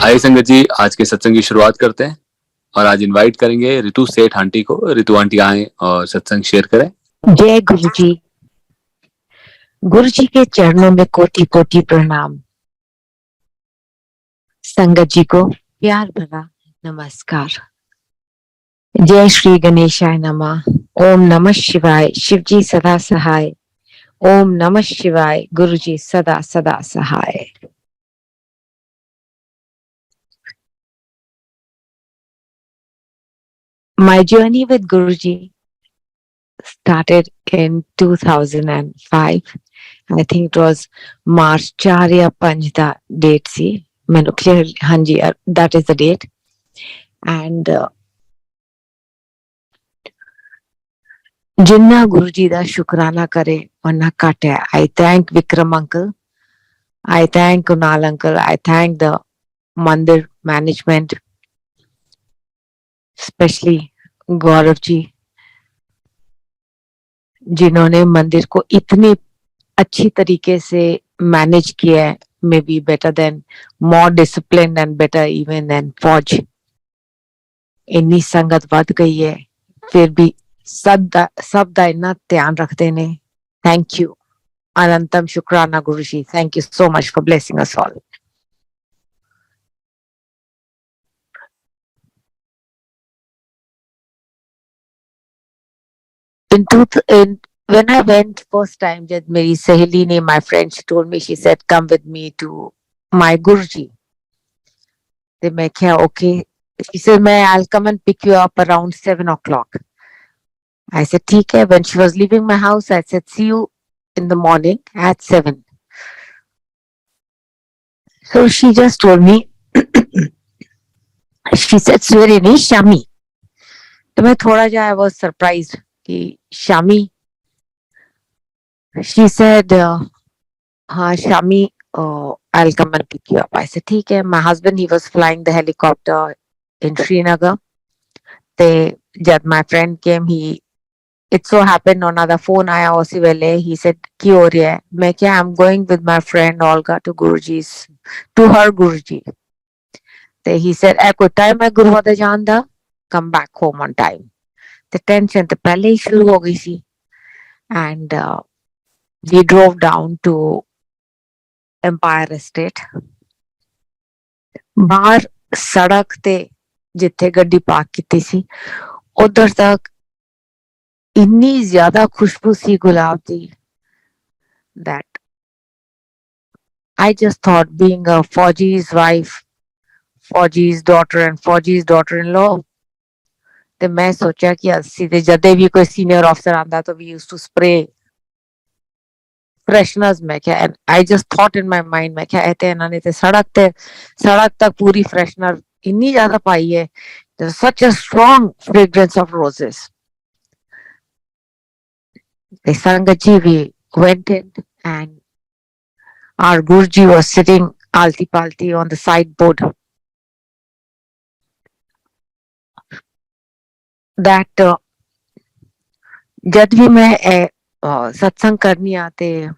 आइए संगत जी, आज के सत्संग की शुरुआत करते हैं और आज इनवाइट करेंगे रितु सेठ आंटी को। रितु आंटी आए और सत्संग शेयर करें। जय गुरु जी। गुरु जी के चरणों में कोटि कोटि प्रणाम। संगत जी को प्यार भरा नमस्कार। जय श्री गणेशाय नमः। ओम नमः शिवाय। शिव जी सदा सहाय। ओम नमः शिवाय। गुरु जी सदा सदा सहाय। My journey with Guruji started in 2005. I think it was March 4 या 5 दा डेट सी मैंने क्लियर। हाँ जी, that is the date. And जिन्ना गुरुजी दा शुकराना करे उन्ना घट है। I thank Vikram uncle, I thank Kunal uncle, I thank the मंदिर management, especially गौरव जी, जिन्होंने मंदिर को इतनी अच्छी तरीके से मैनेज किया है। May be better than, more disciplined and better even than फौज। इन्नी संगत बढ़ गई है, फिर भी सब दा इन्ना ध्यान रखते ने। थैंक यू, अनंतम शुक्राना Guruji. Thank you so much for blessing us all. When I went first time, जब मेरी सहेली ने, my friend, she told me, she said come with me to my Guruji. तो मैं क्या okay. She said I'll come and pick you up around 7 o'clock. I said ठीक है. When she was leaving my house, I said see you in the morning at 7. So she just told me, she said सवेरे नहीं शामी. तो मैं थोड़ा जा I was surprised कि Shami. She said हाँ Shami, I'll come and pick you up. I said ठीक है. My husband, he was flying the helicopter in Srinagar. They, जब my friend came, it so happened on the phone आया उसी वेले. He said की हो रहा है? मैं क्या, I'm going with my friend Olga to Guruji's, to her Guruji. तो he said ए कोई टाइम है गुरुआ दे जान दा, come back home on time. तो टेंशन तो पहले ही शुरू हो गई सी. And we drove down to Empire Estate. बाहर सड़क ते जिथे गड्डी पार्क की सी, उधर तक इतनी ज्यादा खुशबू सी गुलाब दी that I just thought, being a Fauji's wife, Fauji's daughter and Fauji's daughter-in-law, तो मैं सोचा कि अस्सी ते जदे भी कोई सीनियर ऑफिसर आंदा तो we used to spray fresheners. मैं क्या, and I just thought in my mind, मैं क्या ऐते इन्होंने ते सड़क तक पूरी फ्रेशनर इतनी ज्यादा पाई है. There's such a strong fragrance of roses. The Sangat, we went in and our Guruji was sitting alti palti on the sideboard. That जब भी मैं सत्संग करनी आते,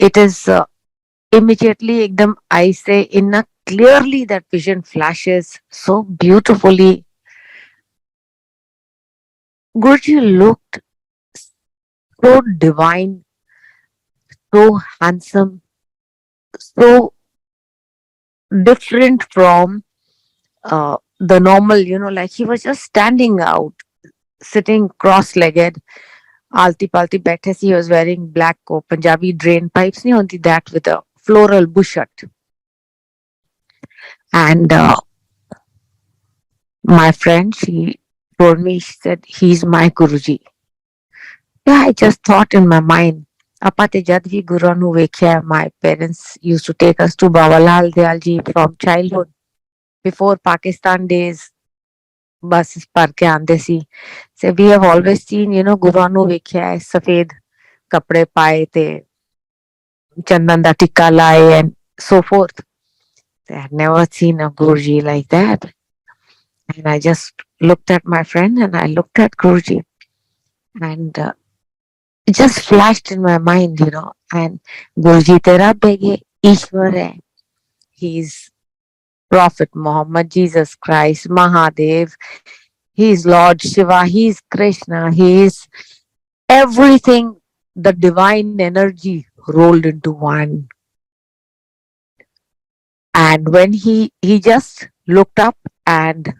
it is immediately एकदम I say in a clearly that vision flashes so beautifully. Guruji looked so divine, so handsome, so different from the normal, like he was just standing out, sitting cross-legged, alti palti बैठे. He was wearing black coat, Punjabi drain pipes नहीं होती, that with a floral bushut. And my friend, she told me, she said, he's my Guruji. Yeah, I just thought in my mind, ਆਪਾਂ ਤੇ ਜਦ ਵੀ ਗੁਰੂ ਨੂੰ ਵੇਖਿਆ, my parents used to take us to Baba Lal Dayal ji from childhood. Before Pakistan days, buses ਭਰ ਕੇ ਆਂਦੇ ਸੀ. So we have always seen, ਗੁਰੂ ਨੂੰ ਵੇਖਿਆ ਹੈ, ਸਫੇਦ ਕੱਪੜੇ ਪਾਏ ਤੇ ਚੰਦਨ ਦਾ ਟਿੱਕਾ ਲਾਏ and so forth. I had never seen a Guruji like that. And I just looked at my friend and I looked at Guruji. And it just flashed in my mind, and Guruji tera bege Ishwar hai. He's Prophet Muhammad, Jesus Christ, Mahadev. He is Lord Shiva. He is Krishna. He is everything. The divine energy rolled into one. And when he just looked up and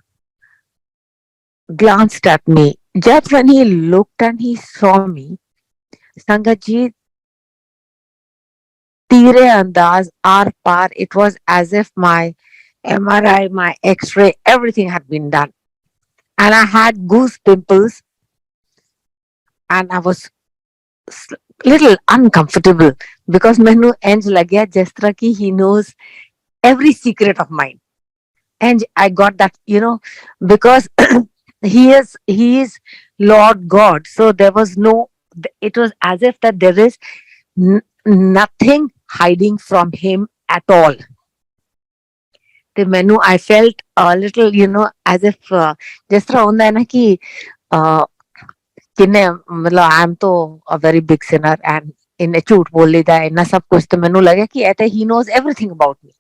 glanced at me, just when he looked and he saw me, Sangatji, Tire Andaz, R Par, it was as if my MRI, my X-ray, everything had been done. And I had goose pimples and I was little uncomfortable because मैनू इंज लग्या जिस तरह की he knows every secret of mine. And I got that, because he is Lord God. So there was no, it was as if that there is nothing hiding from him at all. The menu, I felt a little, as if जिस तरह होता है ना कि किन्ने मतलब I am तो a very big Sinner and इन्ने झूठ बोल लेदा है इन्ना सब कुछ तो मैनू लगे कि ऐसे he knows everything about me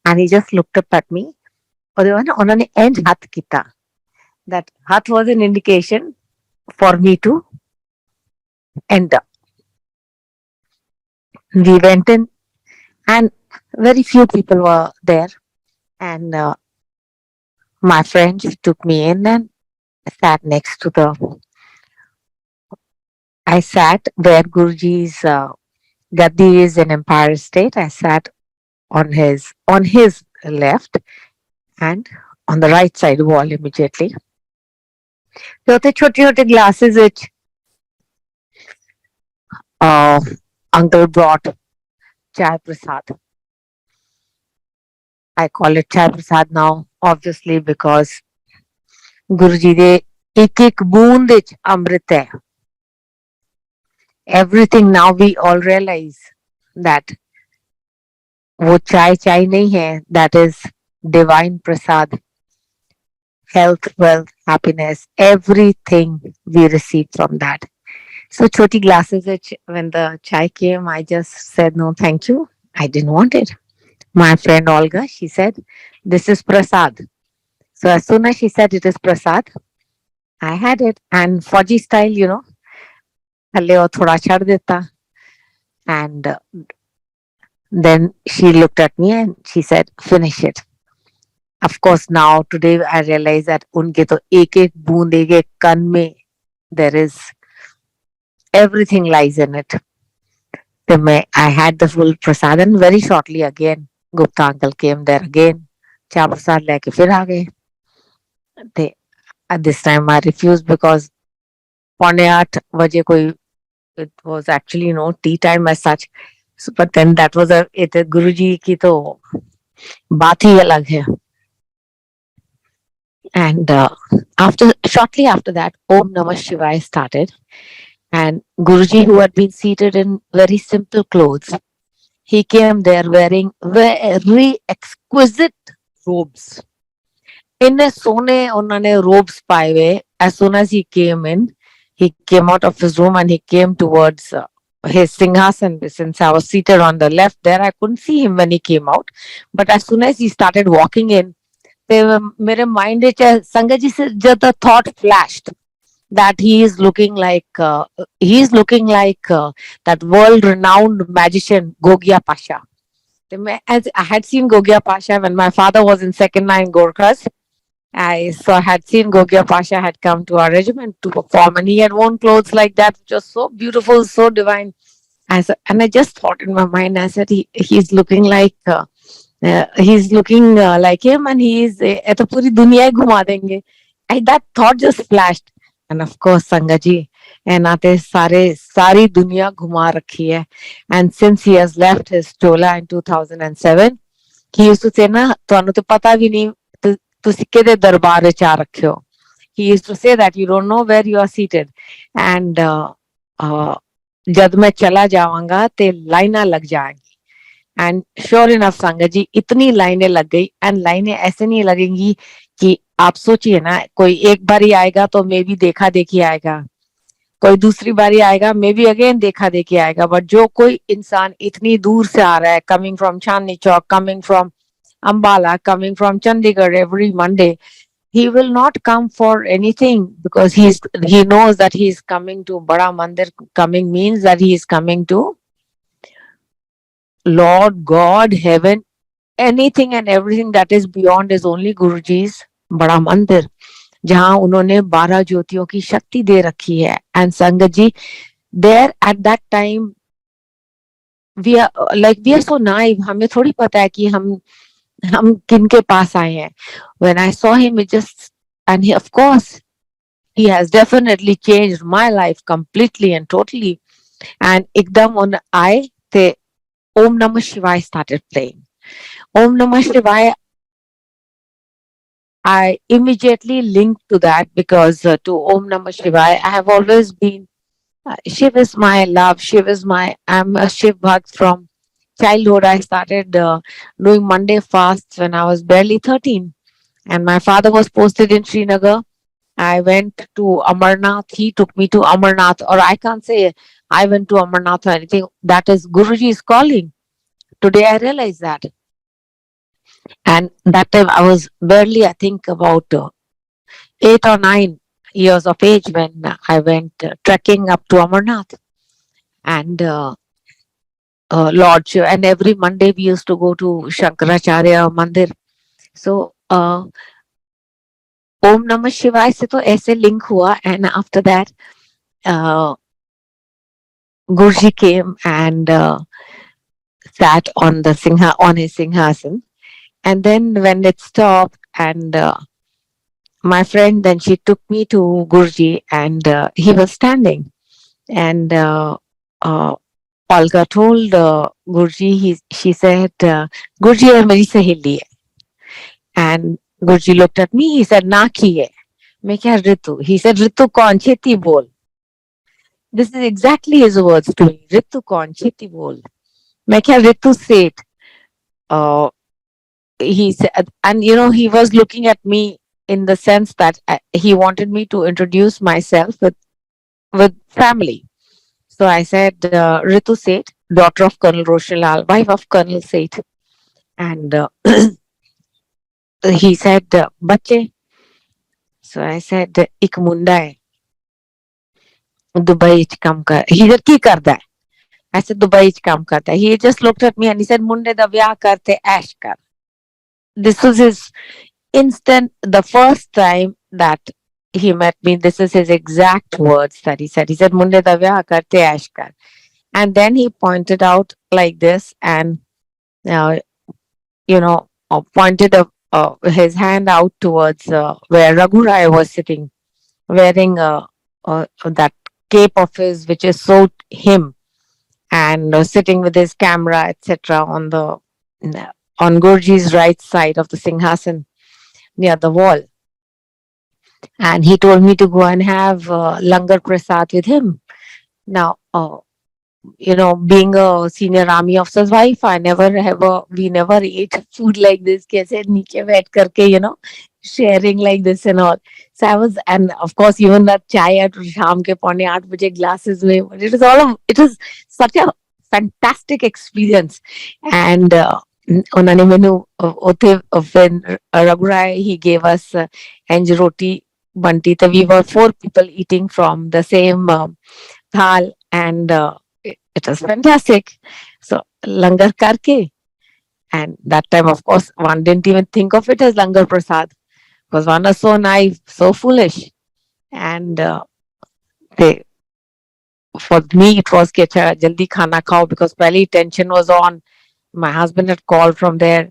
and he just looked up at me और उन्होंने इंज हाथ किया that hath was an indication for me to enter. We went in, and very few people were there. And my friends took me in and sat next to the. I sat where Guruji's Gaddi is in Empire State. I sat on his left and on the right side wall immediately. So the छोटे glasses which uncle brought chai prasad. I call it chai prasad now, obviously, because Guruji de एक बूंद विच अमृत है. Everything now we all realize that वो चाय नहीं है, that is divine prasad. Health, wealth, happiness, everything we receive from that. So choti glasses which when the chai came, I just said no thank you. I didn't want it. My friend Olga, she said, this is prasad. So as soon as she said it is prasad, I had it. And Fauji style, थल्ले और थोड़ा छड़ देता. And then she looked at me and she said, finish it. Of course, now today I realize that उनके तो एक बूंद एक कण में there is everything lies in it. So I had the full prasad and very shortly again Gupta uncle came there again. Cha prasad लेके फिर आ गए. They, at this time I refused because 7:45 बजे कोई, it was actually no tea time as such. So, but then that was Guruji की तो बात ही अलग है. And shortly after that, Om Namah Shivaya started. And Guruji, who had been seated in very simple clothes, he came there wearing very exquisite robes. इन्ने सोने उन्होंने robes पाए हुए. As soon as he came in, he came out of his room and he came towards his singhasan. Since I was seated on the left there, I couldn't see him when he came out. But as soon as he started walking in, मेरे mind विच संगत जी से जब the thought flashed that he is looking like that world renowned magician Gogia Pasha. As I had seen Gogia Pasha when my father was in 2nd Line Gorkhas. I had seen Gogia Pasha had come to our regiment to perform, and he had worn clothes like that, which was so beautiful, so divine. And I just thought in my mind, I said, he's looking like like him, and he is तो पूरी दुनिया ही घुमा देंगे. That thought just flashed, and of course Sangat ji एनाते सारी दुनिया घुमा रखी है. And since he has left his chola in 2007, he used to say ना ਤੁਹਾਨੂੰ तो पता भी नहीं ਤੁਸੀਂ ਕਿਹਦੇ ਦਰਬਾਰ ਵਿੱਚ ਆ ਰੱਖੇ ਹੋ. He used to say that you don't know where you are seated. And जब मैं चला जाऊंगा ते लाइना लग जाएंगी. एंड श्योर इनफ संगत जी इतनी लाइनें लग गई. एंड लाइनें ऐसे नहीं लगेंगी कि आप सोचिए ना, कोई एक बार ही आएगा तो मे भी देखा देखी आएगा, कोई दूसरी बारी आएगा मे भी अगेन देखा देखी आएगा. बट जो कोई इंसान इतनी दूर से आ रहा है, coming from Chandni Chowk, coming from Ambala, coming from Chandigarh every Monday, he will not come for anything because he knows that he is coming to Bada Mandir. Coming means that he is coming to Lord God, heaven, anything and everything that is beyond is only Guruji's Bada Mandir, जहां उन्होंने 12 ज्योतियों की शक्ति दे रखी है. And संगत जी, there at that time we are so naive. हमें थोड़ी पता है कि हम किन के पास आए हैं. When I saw him, it just, and he, of course, he has definitely changed my life completely and totally. And ekdam on I the Om Namah Shivaya started playing. Om Namah Shivaya, I immediately linked to that because to Om Namah Shivaya, I have always been, Shiv is my love, Shiv is my, I'm a Shiv Bhakt from childhood. I started doing Monday fasts when I was barely 13. And my father was posted in Srinagar. I went to Amarnath. He took me to Amarnath, or I can't say I went to Amarnath or anything. That is Guruji's calling. Today I realize that. And that time I was barely, I think, about 8 or 9 years of age when I went trekking up to Amarnath. And Lord Shiva, and every Monday we used to go to Shankaracharya Mandir. So Om Namah Shivaya से तो ऐसे link हुआ. And after that uh, Guruji came and sat on the on his Singhasan. And then when it stopped, and my friend, then she took me to Guruji, and he was standing. And uh, Olga told Guruji, she said, Guruji है मेरी सहेली है. And Guruji looked at me, he said, ना की है. मैं क्या Ritu? He said, Ritu कौन? छेती बोल. This is exactly his words to me. Ritu कौन? छेती बोल. मैं क्या Ritu said. Uh, he said, and he was looking at me in the sense that he wanted me to introduce myself with family. So I said, Ritu Seth, daughter of Colonel Roshanlal, wife of Colonel Seth. And he said, Bache. So I said, Ik munda hai. Dubai ch kam kar. He said, Ki karda hai? I said, Dubai ch kam karta hai. He just looked at me and he said, Munde da vyah karte ash kar. This was his instant, the first time that he met me. This is his exact words that he said. He said, Munde da vyah karte ash kar. And then he pointed out like this, and uh, pointed his hand out towards where Raghurai was sitting, wearing that cape of his, which is so him, and sitting with his camera, etc., on Guruji's right side of the Singhasan near the wall. And he told me to go and have Langar Prasad with him. Now, being a senior army officer's wife, we never ate food like this. Kaise niche बैठ करके, sharing like this and all. So I was, and of course, even that chai at शाम के 7:45 glasses में, but it was such a fantastic experience. And उन्होंने मेनू उथे when Raghurai, he gave us enj roti banti. So we were 4 people eating from the same thal, and it was fantastic. So langar karke, and that time, of course, one didn't even think of it as langar prasad because one was so naive, so foolish. And they, for me, it was कि अच्छा जल्दी खाना खाओ, because पहले tension was on. My husband had called from there,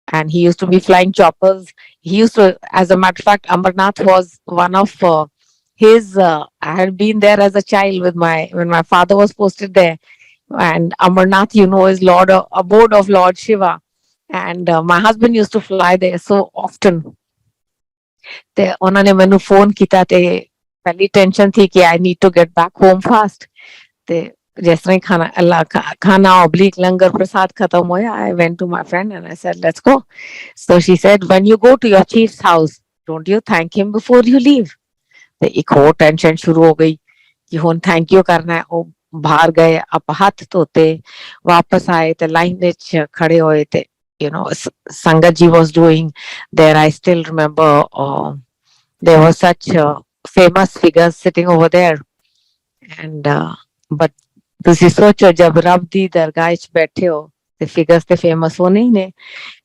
and he used to be flying choppers. He used to, as a matter of fact, Amarnath was one of his. I had been there as a child when my father was posted there, and Amarnath, is abode of Lord Shiva, and my husband used to fly there so often. ते उन्होंने मैंने phone किया ते पहली tension थी कि I need to get back home fast. ते जैसे ही खाना oblique langar prasad khatam hoya, I went to my friend and I said, let's go. So she said, when you go to your chief's house, don't you thank him before you leave? ते एक और tension शुरू हो गई कि हुन thank you करना है. ओ बाहर गए, आप हाथ धोते, वापस आए ते लाइन में खड़े होए थे. Sangat ji was doing there. I still remember there were such famous figures sitting over there. And but ਤੁਸੀਂ ਸੋਚੋ ਜਬ ਰੱਬ ਦੀ ਦਰਗਾਹ 'ਚ ਬੈਠੇ ਹੋ ਤੇ ਫਿਗਰਸ ਤੇ ਫੇਮਸ ਹੋਣੇ ਹੀ ਨੇ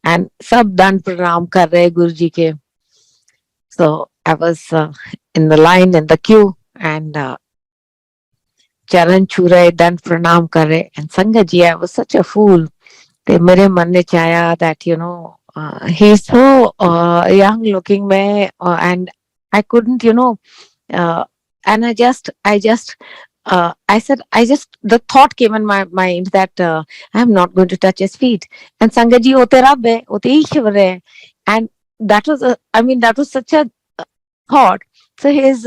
ਐਂਡ ਸਭ ਦੰਡ ਪ੍ਰਣਾਮ ਕਰ ਰਹੇ ਗੁਰੂ ਜੀ ਕੇ so I was in the line in the queue and ਚਰਨ ਛੂ ਰਹੇ ਦੰਡ ਪ੍ਰਣਾਮ ਕਰ ਰਹੇ and ਸੰਗਤ ਜੀ I was such a fool ਤੇ ਮੇਰੇ ਮਨ ਵਿੱਚ ਆਇਆ that he's so young looking मैं and I couldn't uh, and I just I said, the thought came in my mind that I'm not going to touch his feet. And Sangat ji, ote Rab hai, ote Ishwar hai. And that was such a thought. So his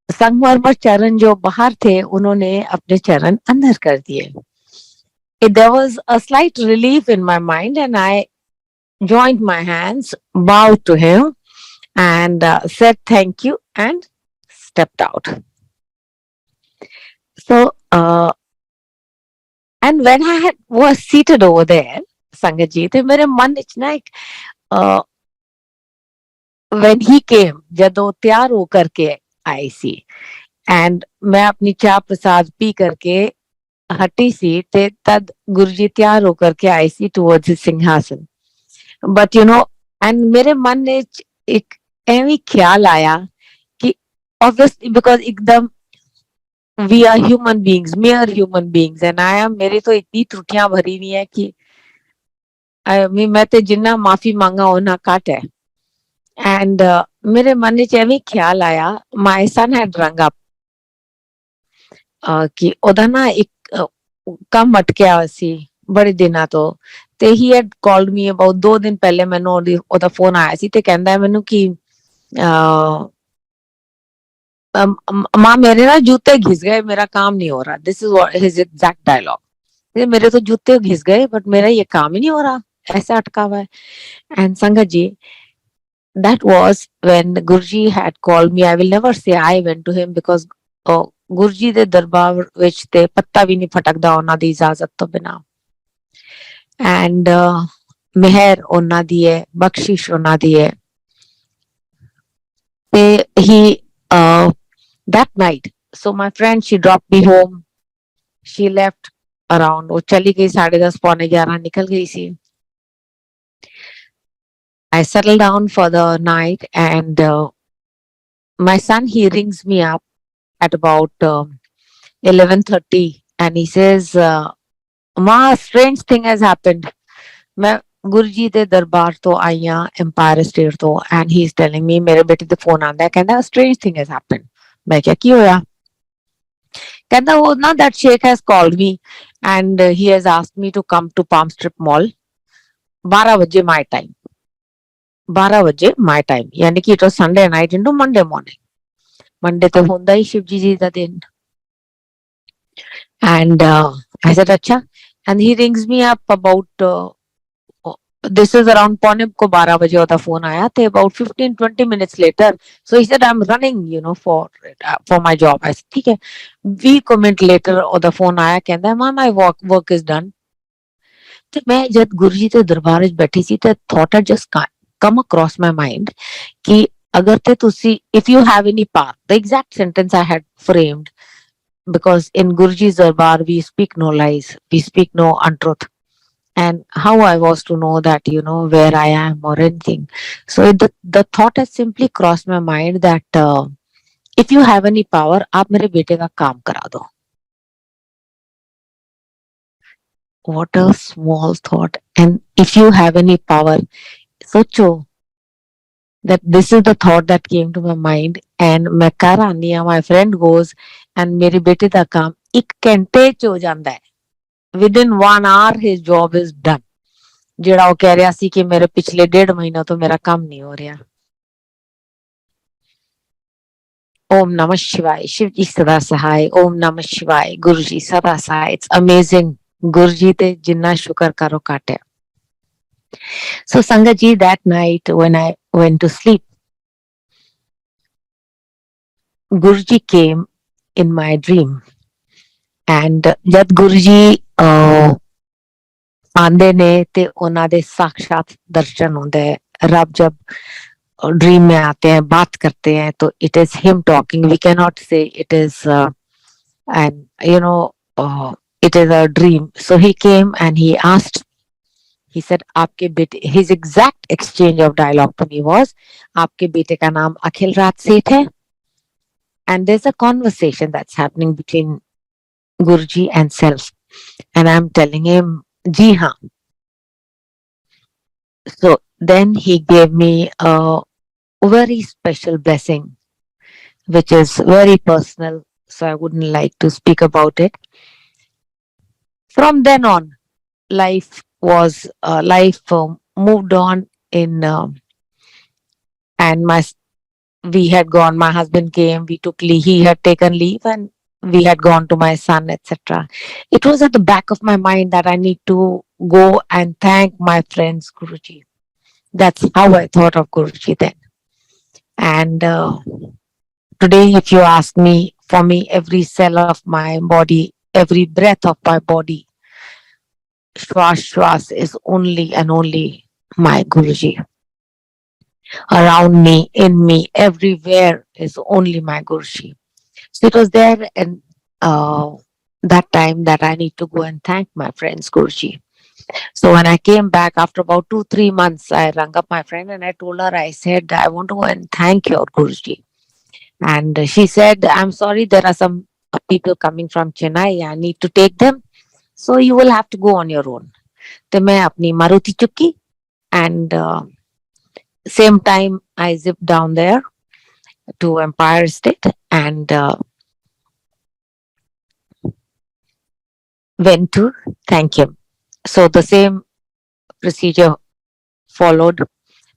संगमरमर चरण जो बाहर थे उन्होंने अपने चरण अंदर कर दिए. There was a slight relief in my mind and I joined my hands, bowed to him and said thank you and stepped out. So, and when I was seated over there, Sangat ji, ਤੇ ਮੇਰੇ ਮਨ ਵਿੱਚ ਨਾ ਇੱਕ when he came, ਜਦੋਂ ਤਿਆਰ ਹੋ ਕਰਕੇ ਆਈ ਸੀ and ਮੈਂ ਆਪਣੀ ਚਾਹ ਪ੍ਰਸਾਦ ਪੀ ਕਰਕੇ ਹਟੀ ਸੀ ਤੇ ਤਦ ਗੁਰੂ ਜੀ ਤਿਆਰ ਹੋ ਕਰਕੇ ਆਏ ਸੀ towards his ਸਿੰਘਾਸਨ. But and ਮੇਰੇ ਮਨ ਵਿੱਚ ਇੱਕ ਐਵੇਂ ਖਿਆਲ ਆਇਆ ਕਿ obviously because ਇੱਕਦਮ we are human beings, mere human beings, and I am मेरी तो इतनी त्रुटियां भरी हुई है कि मैं तो जिन्ना माफी मांगा उन्ना घट है. And मेरे मन ਵਿੱਚ ਐਵੇਂ ਖਿਆਲ ਆਇਆ my son had rung up ਕਿ ਉਹਦਾ ਨਾ ਇੱਕ ਕੰਮ ਅਟਕਿਆ ਸੀ ਬੜੇ ਦਿਨਾਂ ਤੋਂ ਤੇ he had called me about 2 ਦਿਨ ਪਹਿਲੇ ਮੈਨੂੰ ਉਹਦਾ ਫੋਨ ਆਇਆ ਸੀ ਤੇ ਕਹਿੰਦਾ ਮੈਨੂੰ ਕਿ माँ मेरे ना जूते घिस गए मेरा काम नहीं हो रहा. This is his exact dialogue. मेरे तो जूते घिस गए बट मेरा ये काम ही नहीं हो रहा ऐसा अटका हुआ है. एंड संगत जी that was when Guruji had called me. I will never say I went to him because Guruji ਦੇ ਦਰਬਾਰ ਵਿੱਚ ਤੇ ਪੱਤਾ ਵੀ ਨਹੀਂ ਫਟਕਦਾ ਉਹਨਾਂ ਦੀ ਇਜਾਜ਼ਤ ਤੋਂ ਬਿਨਾ. ਐਂਡ ਮਿਹਰ ਉਹਨਾਂ ਦੀ ਹੈ ਬਖਸ਼ਿਸ਼ ਉਹਨਾਂ ਦੀ ਹੈ ਤੇ he that night, so my friend, she dropped me home. She left around वो चली गई 10:30 पौने 11 निकल गई सी. I settled down for the night and my son, he rings me up at about 11:30 and he says Ma, strange thing has happened. मैं गुरुजी ਦੇ ਦਰਬਾਰ ਤੋਂ ਆਈ ਹਾਂ Empire State ਤੋਂ and he is telling me ਮੇਰੇ ਬੇਟੇ ਦਾ ਫੋਨ ਆਂਦਾ ਕਹਿੰਦਾ strange thing has happened. मैं क्या की होया? कहता वो ना that sheikh has called me and he has asked me to come to Palm Strip Mall 12 बजे my time. 12 बजे my time. यानी कि it was Sunday night into Monday morning. Monday तो होंदा ही शिव जी दा दिन. And I said अच्छा. And he rings me up about this is around पौने को 12 बजे ਉਹਦਾ ਫੋਨ ਆਇਆ ਤੇ about 15-20 minutes later. So he said I'm running for my job. I said ठीक है. 20 मिनट later ਉਹਦਾ ਫੋਨ ਆਇਆ ਕਹਿੰਦਾ ਮਾਂ my work is done. ਤੇ ਮੈਂ ਜਦ ਗੁਰੂ ਜੀ ਦੇ ਦਰਬਾਰ ਵਿੱਚ ਬੈਠੀ ਸੀ ਤੇ thought had just come across my mind ਕਿ ਅਗਰ ਤੇ ਤੁਸੀਂ if you have any power, the exact sentence I had framed because in Guruji's darbar we speak no lies, we speak no untruth. And how I was to know that where I am or anything. So the thought has simply crossed my mind that if you have any power आप मेरे बेटे का काम करा दो. What a small thought. And if you have any power, सोचो that this is the thought that came to my mind and मैं घर आनी आ my friend goes and मेरे बेटे का काम 1 घंटे ਚ ਹੋ ਜਾਂਦਾ ਹੈ. Within 1 hour his job is done. ਜਿਹੜਾ ਉਹ ਕਹਿ ਰਿਹਾ ਸੀ ਕਿ ਮੇਰੇ ਪਿਛਲੇ 1.5 ਮਹੀਨਾ ਤੋਂ ਮੇਰਾ ਕੰਮ ਨਹੀਂ ਹੋ ਰਿਹਾ. Om Namah Shivaya. Shiv ji sada sahai. Om Namah Shivaya. Guru ji sada sahai. It's amazing. Guru ji te jinna shukar karo kaate. So Sangat ji, that night when I went to sleep, Guru ji came in my dream. And jad Guru ji ਆਂਦੇ ਨੇ ਤੇ ਉਹਨਾਂ ਦੇ ਸਾक्षात दर्शन होते हैं। रब जब dream में आते हैं, बात करते हैं, तो it is him talking. We cannot say it is and it is a dream. So he came and he asked, he said, आपके बेटे, his exact exchange of dialogue to me was, आपके बेटे का नाम अखिल राज सेठ है? And there's a conversation that's happening between Guruji and self. And I'm telling him, जी हाँ. So then he gave me a very special blessing, which is very personal. So I wouldn't like to speak about it. From then on, life moved on in, and we had gone. My husband came. We took leave. He had taken leave, and we had gone to my son, etc. It was at the back of my mind that I need to go and thank my friends, Guruji. That's how I thought of Guruji then. And today, if you ask me, for me, every cell of my body, every breath of my body, Shwas Shwas is only and only my Guruji. Around me, in me, everywhere is only my Guruji. So it was there and that time that I need to go and thank my friends Guruji. So when I came back after about 2-3 months, I rang up my friend and I told her, I said, I want to go and thank your Guruji. And she said, I'm sorry, there are some people coming from Chennai. I need to take them. So you will have to go on your own. तो मैं अपनी मारुति चुकी and same time I zipped down there to Empire State and went to thank him. So the same procedure followed.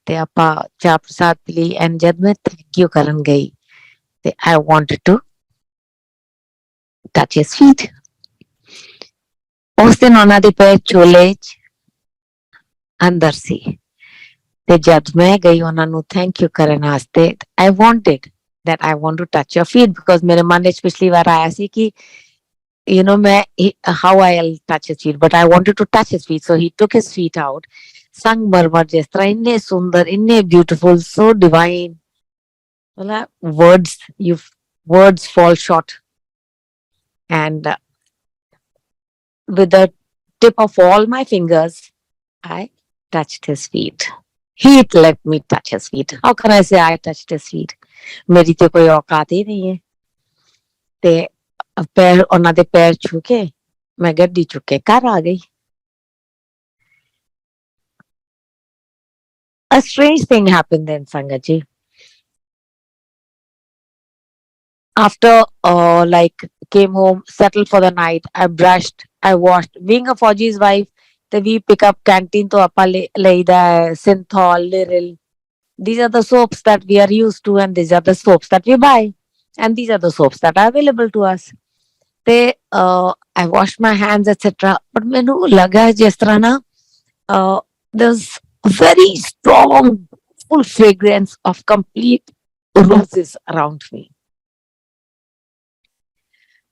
ते आपा चा प्रसाद पिली and जब मैं thank you करन गई, ते I wanted to touch his feet. उस दिन ਉਹਨਾਂ ਦੇ ਪੈਰ ਚੋਲੇ ਅੰਦਰ ਸੀ ਤੇ ਜਦ ਮੈਂ ਗਈ ਉਹਨਾਂ ਨੂੰ ਥੈਂਕ ਯੂ ਕਰਨ ਵਾਸਤੇ, I wanted that I want to touch your feet because ਮੇਰੇ ਮਨ ਵਿੱਚ ਪਿਛਲੀ ਵਾਰ ਆਇਆ ਸੀ ਕਿ ਮੈਂ how I'll touch his feet, but I wanted to touch his feet. So he took his feet out. संगमरमर जिस तरह इन्ने सुंदर, इन्ने beautiful, so divine. Words fall short. And with the tip of all my fingers, I touched his feet. He let me touch his feet. How can I say I touched his feet? मेरी तो कोई औकात ही नहीं है. ते पैर ਉਹਨਾਂ ਦੇ ਪੈਰ ਛੂ ਕੇ ਮੈਂ ਗੱਡੀ ਚੁੱਕ ਕੇ ਘਰ ਆ ਗਈ. A strange thing happened then, Sangat ji. After came home, settled for the night, I brushed, I washed. Being a Fauji's wife, we pick up canteen to appa leida Synthol, Liril. These are the soaps that we are used to and these are the soaps that we buy. And these are the soaps that are available to us. I washed my hands, etc. But मैनू लगा जिस तरह ना there's very strong, full fragrance of complete roses around me.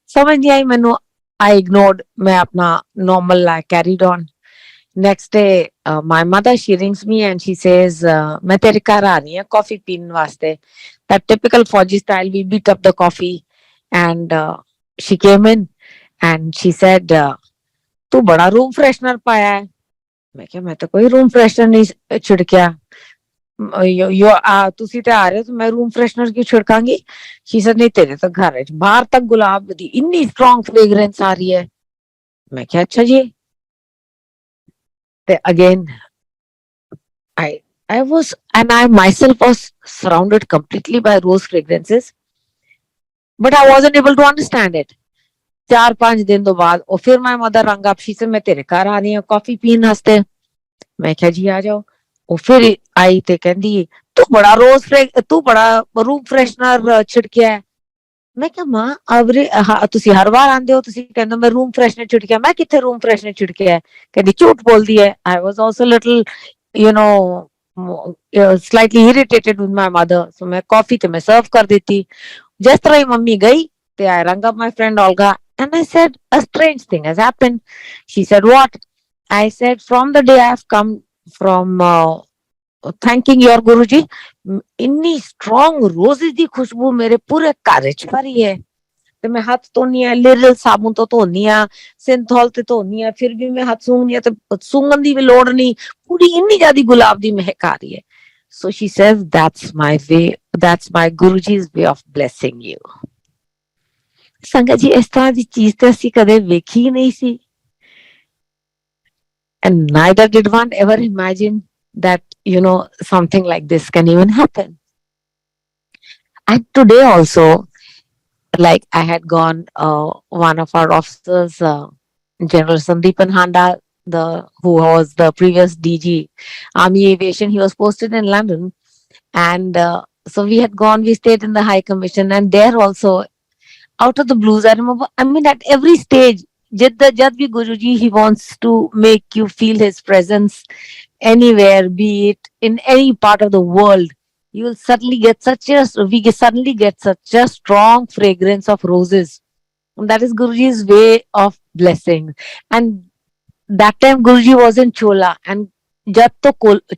समझ नहीं आई मैनू. I ignored. मैं अपना normal life carried on. Next day, my mother, she rings me and she says, मैं तेरे घर आ रही हूँ coffee पीने वास्ते. That typical Fauji style, we beat up the coffee. And she came in and she said, तू बड़ा room freshener पाया है. मैं तो कोई रूम फ्रेशनर नहीं छिड़किया. ਤੁਸੀਂ ਤੇ ਆ ਰਹੇ ਹੋ तो मैं रूम फ्रेशनर क्यों छिड़कांगी. she said नहीं तेरे तो घर है बाहर तक गुलाब दी इतनी स्ट्रॉन्ग फ्रेग्रेंस आ रही है. मैं क्या अच्छा जी. Again, I was, and I myself was surrounded completely by rose fragrances, but I wasn't able to understand it. 4-5 दिन तो बाद और फिर my mother rang up. She said मैं तेरे घर आ रही हूँ कॉफी पीने वास्ते. मैं क्या जी आ जाओ. और फिर आई ते कहंदी तू बड़ा रूम फ्रेशनर छिड़किया है. मैं क्या मां अवरे ਤੁਸੀਂ ਹਰ ਵਾਰ ਆਂਦੇ ਹੋ ਤੁਸੀਂ ਕਹਿੰਦੇ ਮੈਂ रूम फ्रेशनर छिड़किया. मैं किथे रूम फ्रेशनर छिड़किया है. कहंदी झूठ बोलदी है. I was also little slightly irritated with my mother. So मैं कॉफी ते मैं सर्व कर देती. जिस तरह ही मम्मी गई ते I rang up my friend Olga and I said a strange thing has happened. She said what? I said, from the day I've come from thanking your Guruji, इन्नी strong roses ਦੀ ਖੁਸ਼ਬੂ ਮੇਰੇ ਪੂਰੇ ਘਰ ਚ ਭਰੀ ਹੈ ਤੇ ਮੈਂ ਹੱਥ ਧੋਨੀ ਆ ਲਿਰਲ ਸਾਬੁਨ ਤੋਂ ਧੋਨੀ ਆ ਸਿੰਥੋਲ ਤੇ ਧੋਨੀ ਆ ਫਿਰ ਵੀ ਮੈਂ ਹੱਥ ਸੂੰਘਨੀ ਆ ਤੇ ਸੂੰਘਣ ਦੀ ਵੀ ਲੋੜ ਨਹੀਂ ਪੂਰੀ ਇੰਨੀ ਜ਼ਿਆਦੀ ਗੁਲਾਬ ਦੀ ਮਹਿਕ ਆ ਰਹੀ ਹੈ so she says that's my Guruji's way of blessing you ਸੰਗਤ ਜੀ ਇਸ ਤਰ੍ਹਾਂ ਦੀ ਚੀਜ਼ ਤੇ ਅਸੀਂ ਕਦੇ ਵੇਖੀ ਨਹੀਂ ਸੀ and neither did one ever imagine that something like this can even happen and today also like I had gone one of our officers General Sandeepan Handa who was the previous DG Army Aviation he was posted in London and so we had gone we stayed in the High Commission and there also out of the blues I remember I mean at every stage Jad bhi Guruji he wants to make you feel his presence anywhere be it in any part of the world you will suddenly get suddenly get such a strong fragrance of roses and that is Guruji's way of blessing and that time Guruji was in Chola and jab to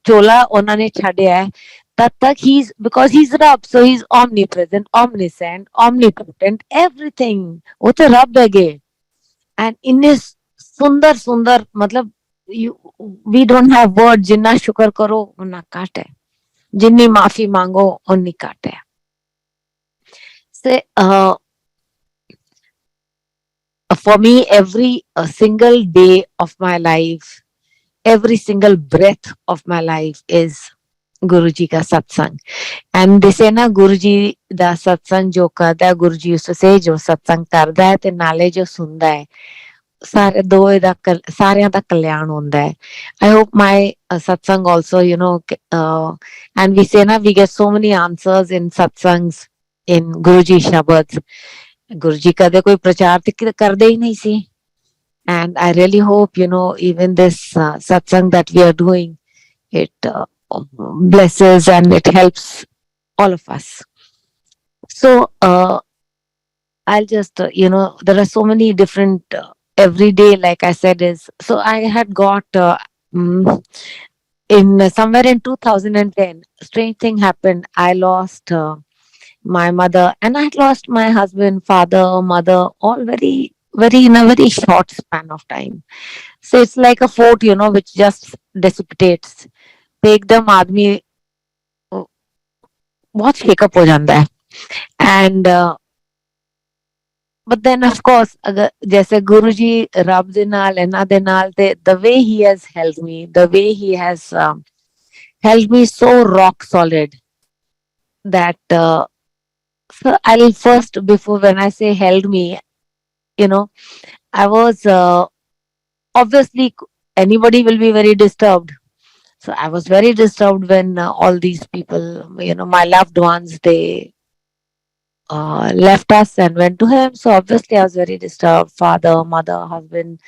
Chola onane chhadya hai तब तक he's because he's Rab so he's omnipresent omniscient omnipotent everything वो तो रब है गे and in this सुंदर सुंदर मतलब you we don't have words जिन्ना शुक्र करो उन्ना काट है जिन्नी माफी मांगो उन्नी काट है से for me every single day of my life every single breath of my life is Guruji ka satsang and they say na Guruji da satsang jo karda hai Guruji used to say jo satsang karda hai te naale jo sunda hai ਸਾਰੇ ਦੋਏ ਦਾ ਸਾਰਿਆਂ ਦਾ ਕਲਿਆਣ ਹੁੰਦਾ ਹੈ I hope my satsang also and we say na we get so many answers in satsangs in Guruji shabads Guruji ਕਦੇ ਕੋਈ ਪ੍ਰਚਾਰ ਤੇ ਕਰਦੇ ਹੀ ਨਹੀਂ ਸੀ and I really hope even this satsang that we are doing it blesses and it helps all of us so I'll just there are so many different every day like I said is so I had got mm, in somewhere in 2010 strange thing happened I lost my mother and I lost my husband father mother all very in a very short span of time so it's like a fort which just dissipates ਤੇ एकदम आदमी बहुत shake up हो जाता है and but then of course ਅਗਰ ਜੈਸੇ ਗੁਰੂ ਜੀ ਰੱਬ ਦੇ ਨਾਲ ਇਹਨਾਂ ਦੇ ਨਾਲ ਤੇ the way he has held me the way he has held me so rock solid that so I'll first before when I say held me you know I was obviously anybody will be very disturbed so I was very disturbed when all these people my loved ones they left us and went to him so obviously I was very disturbed father mother husband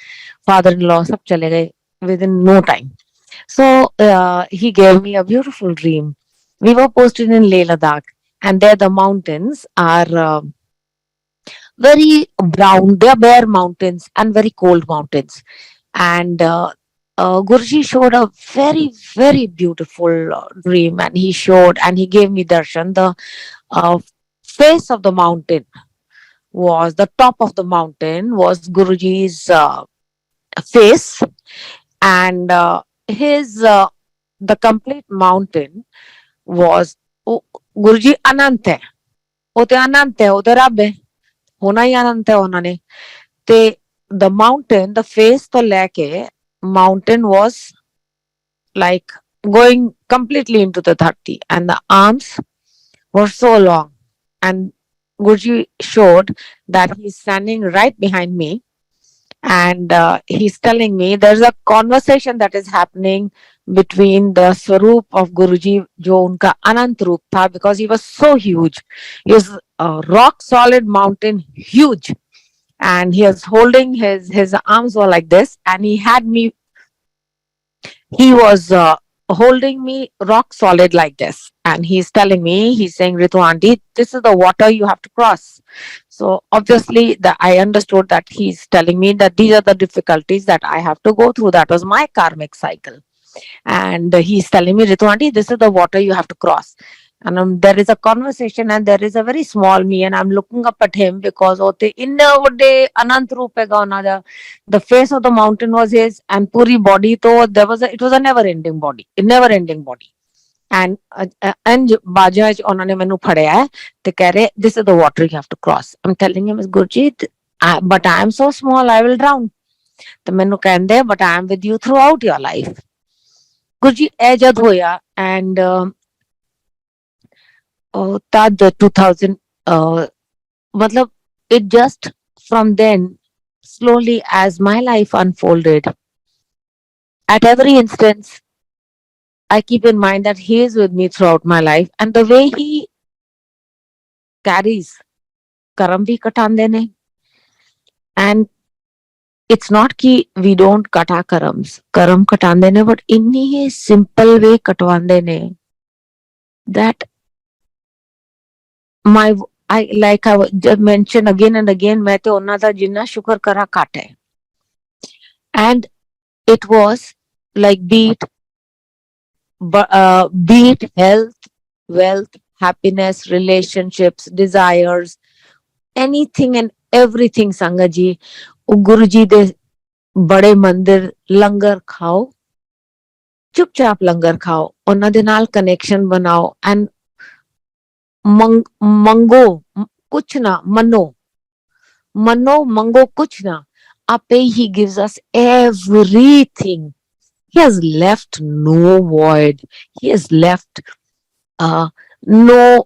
father-in-law sab chale gaye within no time so he gave me a beautiful dream we were posted in Leh Ladakh and there the mountains are very brown they are bare mountains and very cold mountains and Guruji showed a very very beautiful dream and he showed and he gave me darshan the uh, face of the mountain was the top of the mountain was Guruji's face and his the complete mountain was Guruji अनंत है वो तो अनंत है वो तो रब है होना ही अनंत है उन्होंने ते the mountain the face तो लेके mountain was like going completely into the 30 and the arms were so long and Guruji showed that he's standing right behind me and he's telling me there's a conversation that is happening between the swaroop of Guruji jo unka anant roop tha because he was so huge he was a rock solid mountain huge and he was holding his arms were like this and he was holding me rock solid like this and he's telling me he's saying Ritu auntie this is the water you have to cross So obviously I understood that he's telling me that these are the difficulties that I have to go through. That was my karmic cycle. And he's telling me, Ritu auntie, this is the water you have to cross. And there is a conversation, and there is a very small me, and I'm looking up at him because in the Anant Roop hega ਉਹਨਾਂ ਦਾ, the face of the mountain was his, and puri body to there was it was a never ending body, a never ending body. And ਬਾਜਾ ਚ ਉਹਨਾਂ ਨੇ ਮੈਨੂੰ ਫੜਿਆ ਹੈ ਤੇ ਕਹਿ ਰਹੇ this is the water you have to cross. I'm telling him, Gurjeet, but I am so small, I will drown. ਤੇ ਮੈਨੂੰ ਕਹਿੰਦੇ but I am with you throughout your life. Gurji ਇਹ ਜਦ ਹੋਇਆ, and ਤਦ 2000 matlab it just from then slowly as my life unfolded, at every instance I keep in mind that he is with me throughout my life, and the way he carries karam bhi katande ne. And it's not ki we don't kata karam katande ne, but inni simple way katwande ne that my I like I mentioned again and again, मैं तो उन्ना था जिन्ना शुक्र करा घट है. And it was like be it health, wealth, happiness, relationships, desires, anything and everything. Sangat ji, Guru ji de बड़े मंदिर लंगर खाओ, चुपचाप लंगर खाओ, ਉਹਨਾਂ ਦੇ ਨਾਲ ਕਨੈਕਸ਼ਨ ਬਣਾਓ, and ਮੰਗੋ ਕੁਛ ਨਾ, मनो मंगो कुछ ना, आपे he gives us everything. He has left no void. He has left no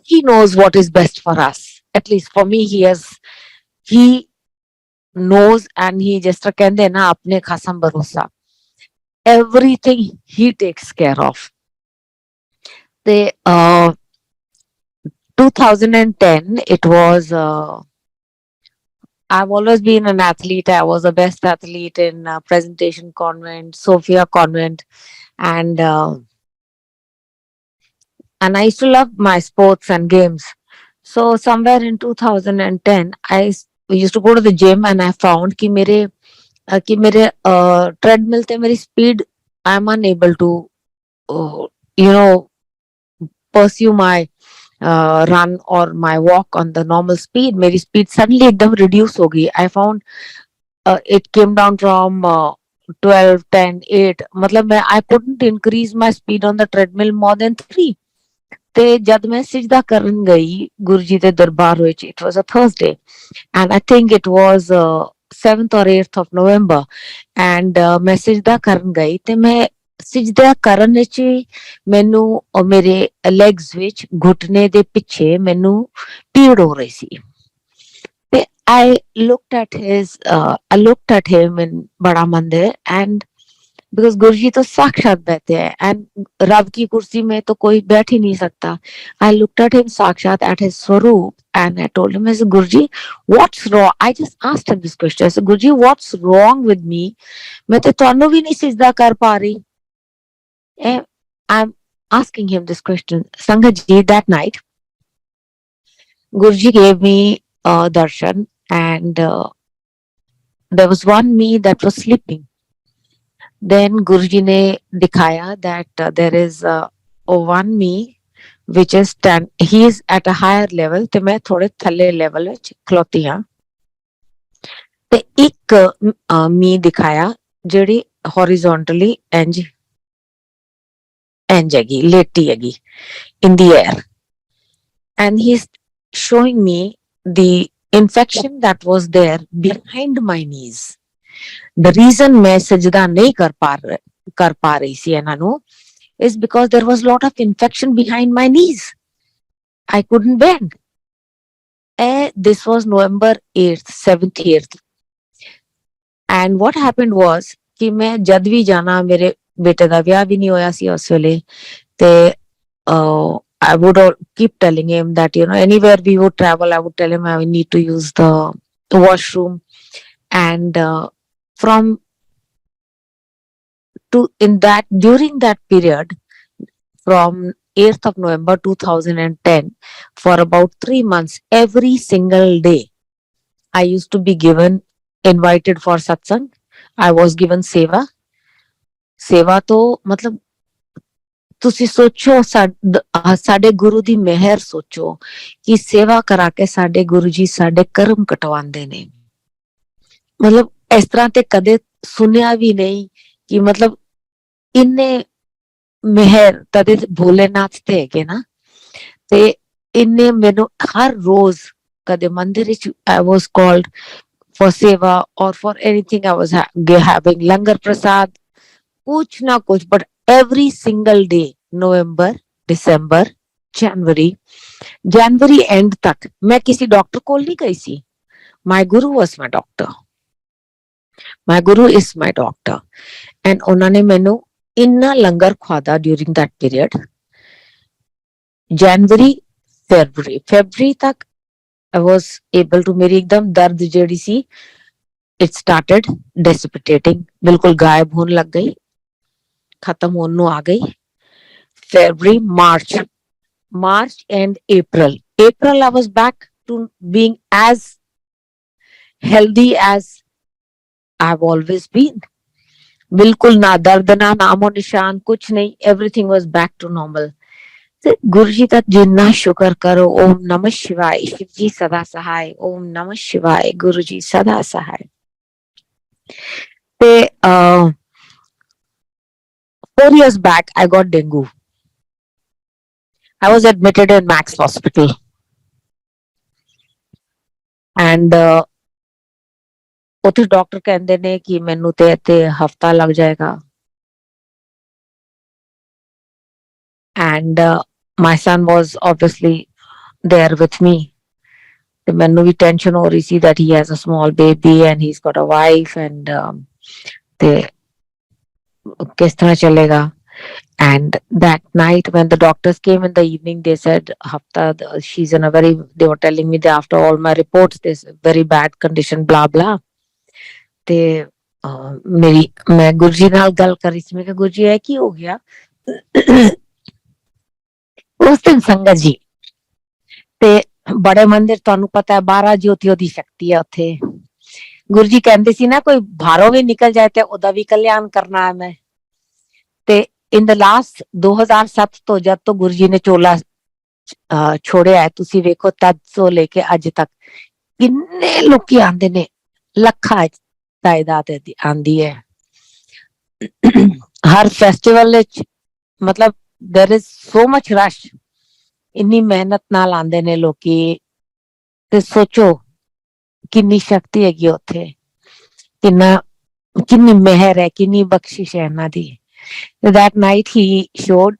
he knows what is best for us. At least for me, he knows, and he just कहंदे ना अपने खासम भरोसा, everything he takes care of. The 2010, it was I've always been an athlete. I was the best athlete in Presentation Convent, Sophia Convent, and I used to love my sports and games. So somewhere in 2010, I used to go to the gym, and I found कि मेरे treadmill te मेरी speed, I'm unable to uh, you know pursue my run or my walk on the normal speed. मेरी speed suddenly एकदम reduce हो गई. I found it came down from 12, 10, 8. मतलब I couldn't increase my speed on the treadmill more than 3. ਤੇ ਜਦ ਮੈਂ ਸਿਜਦਾ ਕਰਨ ਗਈ ਗੁਰੂ ਜੀ ਦੇ ਦਰਬਾਰ ਵਿੱਚ, it was a Thursday, and I think it was 7th or 8th of November, and ਮੈਂ ਸਿਜਦਾ ਕਰਨ ਗਈ ਤੇ ਮੈਂ ਸਿਜਦਾ ਕਰਨ ਵਿੱਚ ਮੈਨੂੰ ਮੇਰੇ ਲੈਗਸ ਵਿੱਚ ਘੁਟਨੇ ਦੇ ਪਿੱਛੇ ਮੈਨੂੰ ਪੀੜ ਹੋ ਰਹੀ ਸੀ. ਤੇ I looked at him in बड़ा मंदिर, and because गुरुजी तो साक्षात बैठे हैं, and रब की कुर्सी में तो कोई बैठ ही नहीं सकता. I looked at him साक्षात at his स्वरूप, and I told him, I said, Guruji, what's wrong? I just asked him this question. I said, Guruji, what's wrong with me? मैं तो ਤੁਹਾਨੂੰ भी नहीं सिजदा कर पा रही. I'm asking him this question. Sangat ji, that night, Guruji gave me darshan, and there was one me that was sleeping. Then Guruji ne dikhaya that there is one me which is he is at a higher level te main thode thalle level vich khloti ha. ਤੇ ਇੱਕ me ਦਿਖਾਇਆ ਜਿਹੜੀ horizontally ਇੰਜ ਹੈਗੀ, ਲੇਟੀ ਹੈਗੀ in the air, and he's showing me the infection that was there behind my knees. The reason मैं सजदा नहीं कर पा रही सी ਇਹਨਾਂ ਨੂੰ is because there was a lot of infection behind my knees. I couldn't bend. This was November 8th, 7th, 8th. And what happened was कि मैं जद भी जाना, मेरे बेटे ਦਾ ਵਿਆਹ ਵੀ ਨਹੀਂ ਹੋਇਆ ਸੀ ਉਸ ਵੇਲੇ, ਤੇ I would keep telling him that, anywhere we would travel, I would tell him I need to use the washroom. And during that period, from 8th of November 2010, for about 3 months, every single day, I used to be given invited for satsang. I was given seva. ਸੇਵਾ ਤੋਂ ਮਤਲਬ ਤੁਸੀਂ ਸੋਚੋ ਸਾਡੇ ਗੁਰੂ ਦੀ ਮਿਹਰ ਸੋਚੋ ਕਿ ਸੇਵਾ ਕਰਾ ਕੇ ਸਾਡੇ ਗੁਰੂ ਜੀ ਸਾਡੇ ਕਰਮ ਕਟਵਾਉਂਦੇ ਨੇ। ਮਤਲਬ ਇਸ ਤਰ੍ਹਾਂ ਤੇ ਕਦੇ ਸੁਣਿਆ ਵੀ ਨਹੀਂ ਕਿ ਮਤਲਬ ਇੰਨੇ ਮਿਹਰ ਤਦੇ ਭੋਲੇਨਾਥ ਤੇ ਹੈਗੇ ਨਾ। ਤੇ ਇੰਨੇ ਮੈਨੂੰ ਹਰ ਰੋਜ਼ ਕਦੇ ਮੰਦਿਰ ਵਿੱਚ I was called for seva or for anything I was having langar prasad, कुछ ना कुछ, but every single day, November, December, January end तक मैं किसी डॉक्टर को नहीं गई सी। My guru was my doctor. My guru is my doctor. And उन्होंने मैनू इन्ना लंगर खवादा during that period. January, February तक I was able to, मेरी एकदम दर्द जेड़ी सी, it started dissipating, बिल्कुल गायब होने लग गई, खत्म होने आ गई। February, March and April I was back to being as healthy as I've always been. बिल्कुल ना दर्द ना नामो निशान कुछ नहीं, everything was back to normal. गुरु जी का जिन्ना शुक्र करो। ओम नमः शिवाय, शिव जी सदा सहाय। ओम नमः शिवाय, गुरु जी सदा सहाय। ते 4 years back I got dengue. I was admitted in Max Hospital, and ਉੱਥੇ ਡਾਕਟਰ ਕਹਿੰਦੇ ਨੇ ਕਿ ਮੈਨੂੰ ਤੇ ਇੱਥੇ ਹਫਤਾ ਲੱਗ ਜਾਏਗਾ। And my son was obviously there with me. ਤੇ ਮੈਨੂੰ ਵੀ ਟੈਨਸ਼ਨ ਹੋ ਰਹੀ ਸੀ that he has a small baby and he's got a wife, and ਤੇ ਕਿਸ ਤਰ੍ਹਾਂ ਚੱਲੇਗਾ। And that night when the doctors came in the evening, they said hafta, she's in a very, they were telling me that after all my reports, this very bad condition, blah blah. ਤੇ ਮੇਰੀ ਮੈਂ ਗੁਰੂ ਜੀ ਨਾਲ ਗੱਲ ਕਰੀ ਸੀ। ਮੈਂ ਕਿਹਾ ਗੁਰੂ ਜੀ ਇਹ ਕੀ ਹੋ ਗਿਆ। ਉਸ ਦਿਨ ਸੰਗਤ ਜੀ ਤੇ ਬੜੇ ਮੰਦਿਰ ਤੁਹਾਨੂੰ ਪਤਾ ਹੈ 12 ਜੋਤੀਆਂ ਦੀ ਸ਼ਕਤੀ ਹੈ ਉੱਥੇ। ਗੁਰੂ ਜੀ ਕਹਿੰਦੇ ਸੀ ਨਾ ਕੋਈ ਬਾਹਰੋਂ ਵੀ ਨਿਕਲ ਜਾਏ ਤੇ ਉਹਦਾ ਵੀ ਕਲਿਆਣ ਕਰਨਾ ਹੈ ਮੈਂ। ਤੇ in the last 2007 ਤੋਂ ਜਦ ਤੋਂ ਗੁਰੂ ਜੀ ਨੇ ਚੋਲਾ ਛੋੜਿਆ ਹੈ, ਤੁਸੀਂ ਵੇਖੋ ਤਦ ਤੋਂ ਲੈ ਕੇ ਅੱਜ ਤੱਕ ਕਿੰਨੇ ਲੋਕੀ ਆਉਂਦੇ ਨੇ, ਲੱਖਾਂ ਤਾਇਦਾਦ ਆਂਦੀ ਹੈ। ਹਰ ਫੈਸਟੀਵਲ ਵਿੱਚ ਮਤਲਬ there is so much rush, ਇੰਨੀ ਮਿਹਨਤ ਨਾਲ ਆਉਂਦੇ ਨੇ ਲੋਕੀ। ਤੇ ਸੋਚੋ ਕਿੰਨੀ ਸ਼ਕਤੀ ਹੈਗੀ ਉੱਥੇ, ਕਿੰਨੀ ਮਿਹਰ ਹੈ, ਕਿੰਨੀ ਬਖਸ਼ਿਸ਼ ਹੈ ਇਹਨਾਂ ਦੀ। That night he showed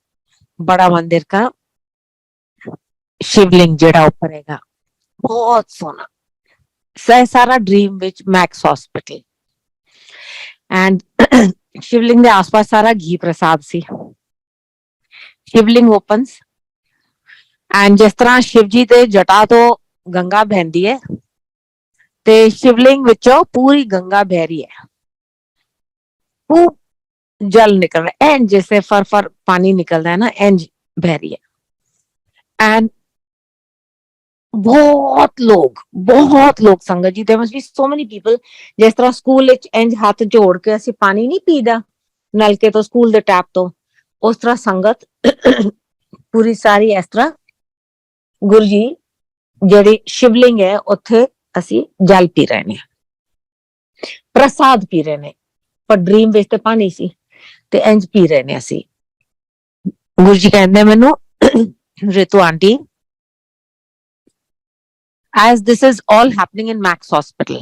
बड़ा मंदिर का शिवलिंग जेड़ा ऊपर हैगा, बहुत सोना, सारा dream which Max Hospital. And Shivling के आसपास सारा घी प्रसाद सी। शिवलिंग ओपन्स एंड जिस तरह शिव जी दे जटा तो गंगा बहती है ते शिवलिंग विचों पूरी गंगा बह रही है, खूब जल निकल रहा है, एंड जैसे फर पानी निकलता है ना, एंज बह रही है। एंड बहुत लोग संगत जी, there must be so many people। जिस तरह स्कूल विच इंज हाथ जोड़ के ਅਸੀਂ पानी नहीं पीदा नलके तो, स्कूल दे टैप तो, उस तरह संगत पूरी सारी इस तरह गुरु जी ਜਿਹੜੀ शिवलिंग है ਉੱਥੇ ਅਸੀਂ जल पी रहे ने, प्रसाद पी रहे ने, पर ड्रीम ਵਿੱਚ ਤੇ ਪਾਣੀ ਸੀ ਤੇ ਇੰਜ ਪੀ ਰਹੇ ਨੇ ਅਸੀਂ। ਗੁਰੂ ਜੀ ਕਹਿੰਦੇ ਮੈਨੂੰ, Ritu aunty, as this is all happening in Max Hospital,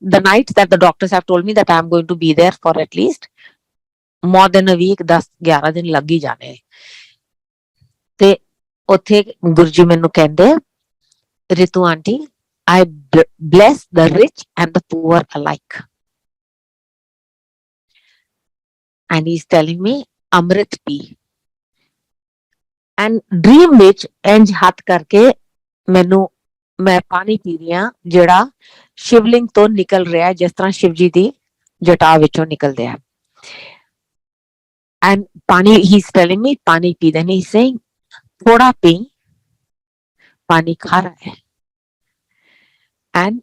the night that the doctors have told me that I am going to be there for at least more than a week, 10-11 ਦਿਨ ਲੱਗ ਹੀ ਜਾਣੇ। ਤੇ ਉੱਥੇ ਗੁਰੂ ਜੀ ਮੈਨੂੰ ਕਹਿੰਦੇ, Ritu aunty, I bless the rich and the poor alike. And he's telling me, Amrit pee. And dream ਵਿੱਚ ਇੰਜ ਹੱਥ ਕਰਕੇ ਮੈਨੂੰ, ਮੈਂ ਪਾਣੀ ਪੀ ਰਹੀ ਹਾਂ ਜਿਹੜਾ ਸ਼ਿਵਲਿੰਗ ਤੋਂ ਨਿਕਲ ਰਿਹਾ, ਜਿਸ ਤਰ੍ਹਾਂ ਸ਼ਿਵ ਜੀ ਦੀ ਜਟਾ ਵਿੱਚੋਂ ਨਿਕਲਦੇ ਆ। And pani, he's telling me pani pee. Then he's saying, thoda pee, पानी खा रहा है एंड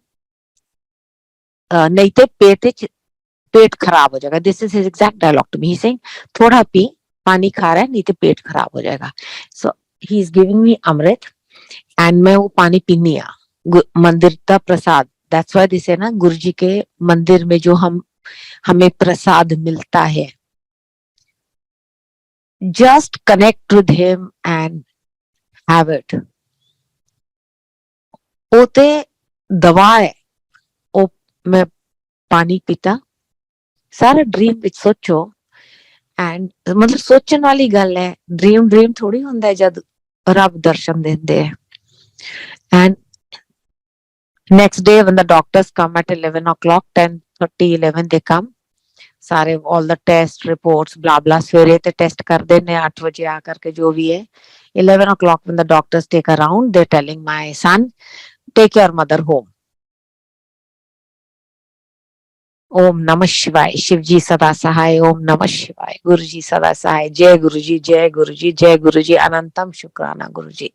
नहीं तो पेट खराब हो जाएगा. This is his exact dialogue to me. He saying थोड़ा पी, पानी खा रहा है, नहीं तो पेट खराब हो जाएगा. So he is giving me amrit and मैं वो पानी पीनी आ मंदिर का प्रसाद. दैट्स व्हाई दिस है ना, गुरुजी के मंदिर में जो हमें प्रसाद मिलता है. Just connect with him and have it. ओते दवा है ओ मैं पानी पीता सारा ड्रीम विच सोचो. एंड मतलब सोचने वाली गल है. ड्रीम थोड़ी होंदा है जब रब दर्शन देंदे है. And next day when the doctors come at 11 o'clock, 10:30 11 they come. सारे all the test reports blah blah सवेरे ते टेस्ट कर देने 8 बजे आकर के जो भी है. 11 o'clock when the doctors take around, they're telling my son, take your mother home. ओम नमः शिवाय. शिव जी सदा सहाय. ओम नमः शिवाय. गुरु जी सदा सहाय. जय गुरु जी, जय गुरु जी, जय गुरु जी. अनंतम शुक्राना गुरु जी.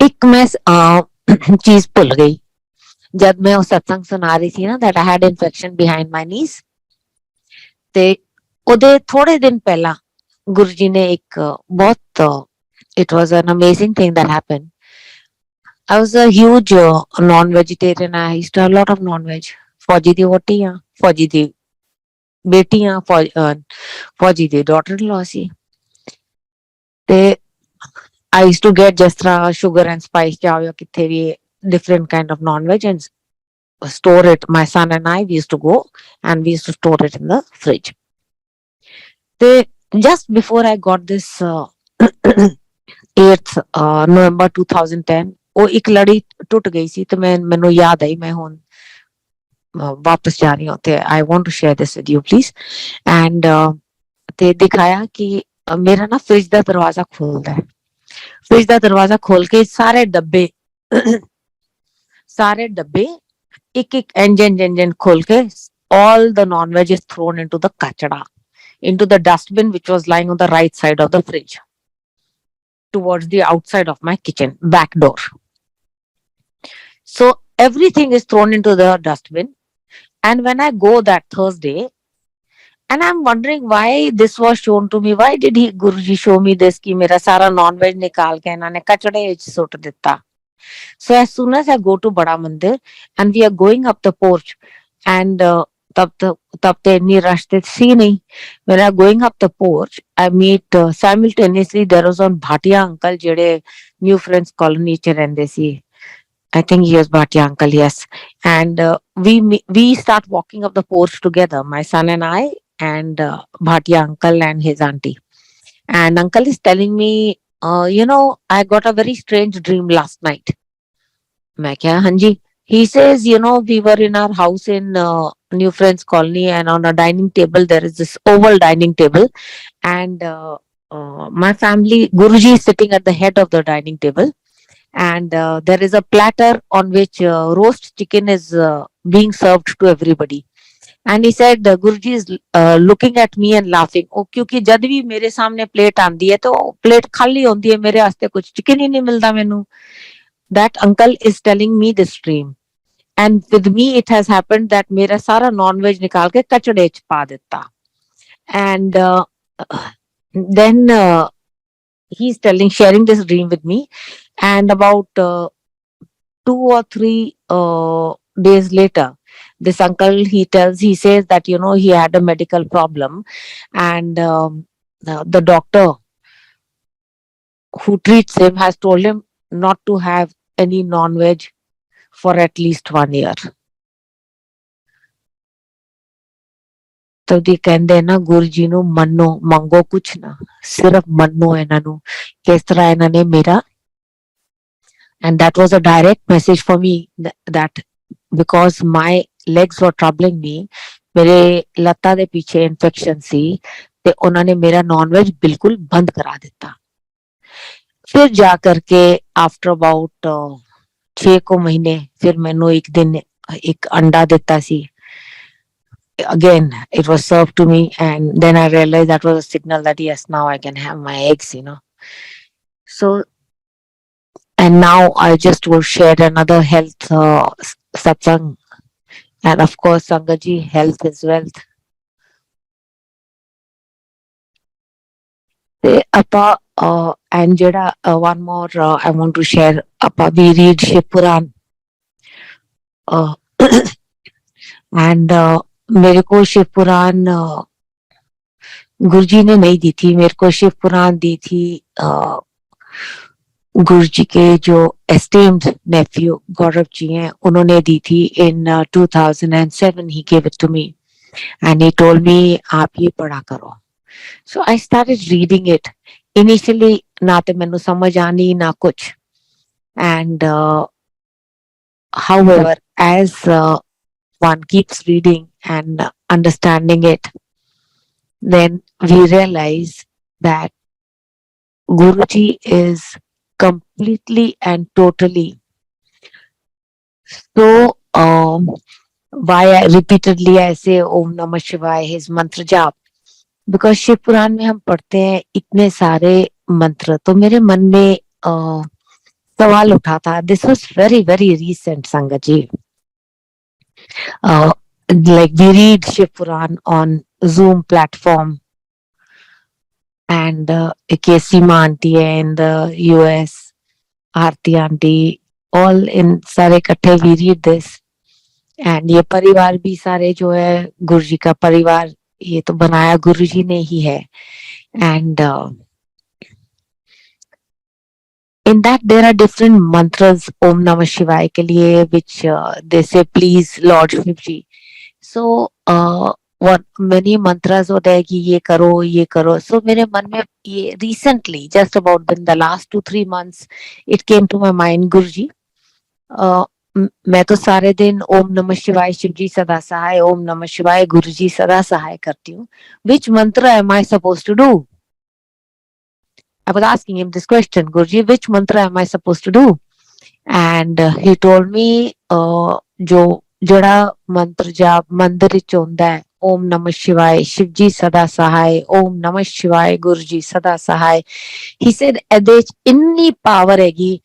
एक मैं चीज भूल गई जब मैं वो सत्संग सुना रही थी ना, that I had infection behind my knees. ते ओदे थोड़े दिन पहला गुरु जी ने एक बहुत, it was an amazing thing that happened. I was a huge non-vegetarian. I used to have a lot of non-veg. फौजी दी वोटियां, फौजी दी बेटियां, फौजी दी डॉटर-इन-लॉ सी. ते I used to get जिस तरह sugar and spice चाव या किथे भी different kind of non-veg and store it. My son and I, we used to go and we used to store it in the fridge. They, just before I got this 8th November 2010, वो एक लड़ी टूट गई सी. तो मैनू याद आई मैं हुन वापस जा रही हूँ. I want to share this with you please. And ते दिखाया कि मेरा ना फ्रिज का दरवाजा खोलता है. फ्रिज का दरवाजा खोल के सारे डब्बे एक एक इंजन खोल के all the non-veg is thrown into the kachada, into the dustbin which was lying on the right side of the fridge towards the outside of my kitchen back door. So everything is thrown into the dustbin. And when I go that Thursday, and I'm wondering why this was shown to me, why did Guruji show me this कि मेरा सारा non-veg निकाल के इन्होंने कचड़े विच suit दिता. So as soon as I go to बड़ा मंदिर and we are going up the porch, and तब ते इतनी रश ते सी नहीं. When I going up the porch, I meet simultaneously there was one Bhatia uncle जेड़े New Friends Colony च रहंदे सी. I think he was Bhatia uncle, yes. And we start walking up the porch together, my son and I, and Bhatia uncle and his auntie. And uncle is telling me, I got a very strange dream last night. मैं क्या hanji? He says, we were in our house in New Friends Colony, and on a dining table there is this oval dining table, and my family, Guruji is sitting at the head of the dining table. And there is a platter on which roast chicken is being served to everybody. And he said, Guruji is looking at me and laughing. Oh, क्योंकि जब भी मेरे सामने plate आंदी है तो plate खाली होती है, मेरे वास्ते कुछ चिकन ही नहीं मिलता मेनू. That uncle is telling me this dream. And with me it has happened that मेरा सारा non-veg निकाल के कचड़े च पा देता. And then he's sharing this dream with me. And about 2 or 3 days later, this uncle, he says that, he had a medical problem, and the doctor who treats him has told him not to have any non-veg for at least 1 year. तो दी कहंदे ना गुरु जी नु मन्नो, मंगो कुछ ना, सिर्फ मन्नो इन्हां नु. किस तरह इन्हां ने मेरा. And that was a direct message for me that because my legs were troubling me, मेरे लत्ता दे पीछे इन्फेक्शन सी, ते उन्होंने मेरा नॉनवेज बिल्कुल बंद करा दिता. फिर जा करके आफ्टर अबाउट 6 को महीने फिर मैनू एक दिन एक अंडा दिता सी. again, it was served to me, and then I realized that was a signal that yes, now I can have my eggs. So, and now I just will share another health satsang, and of course, Sangaji, health is wealth. And Jada, one more I want to share. Appa, we read Shiv Puran, uh, and मेरे को शिव पुराण गुरुजी ने नहीं दी थी, मेरे को शिव पुराण दी थी गुरुजी के जो एस्टेम्ड नेफ्यू गौरव जी हैं, उन्होंने दी थी इन 2007. He gave it to me and he told me आप ये पढ़ा करो. So I started reading it. Initially ना तो मैंने समझ आनी ना कुछ, and however as one keeps reading and understanding it, then we realize that Guruji is completely and totally so why repeatedly I say Om Namah Shivaya, his mantra jap, because Shiv पुराण में हम पढ़ते हैं इतने सारे मंत्र, तो मेरे मन में सवाल उठा था. This was very very recent, Sangat ji. Like we read Shiv Puran on Zoom platform, and Kesima auntie in the US, Aarti auntie, all in सारे इकट्ठे we read this. एंड ये परिवार भी सारे जो है गुरुजी का परिवार, ये तो बनाया गुरुजी ने ही है. And in that there are different mantras Om Namah Shivaya के लिए, which they say please Lord Shivji. So what many mantras होते हैं कि ये करो ये करो. So मेरे मन में ये recently, just about in the last 2-3 months, it came to my mind, गुरुजी मैं तो सारे दिन ओम नमः शिवाय शिवजी सदा सहाय, ओम नमः शिवाय गुरुजी सदा सहाय करती हूँ. Which mantra am I supposed to do? I was asking him this question, Guruji, which mantra am I supposed to do? And he told me जो जड़ा मंत्र जाप मंदिर विच होंदा है, ओम नमः शिवाय शिवजी सदा सहाय, ओम नमः शिवाय गुरुजी सदा सहाय. He said ਇਹਦੇ ਵਿੱਚ ਇੰਨੀ ਪਾਵਰ ਹੈਗੀ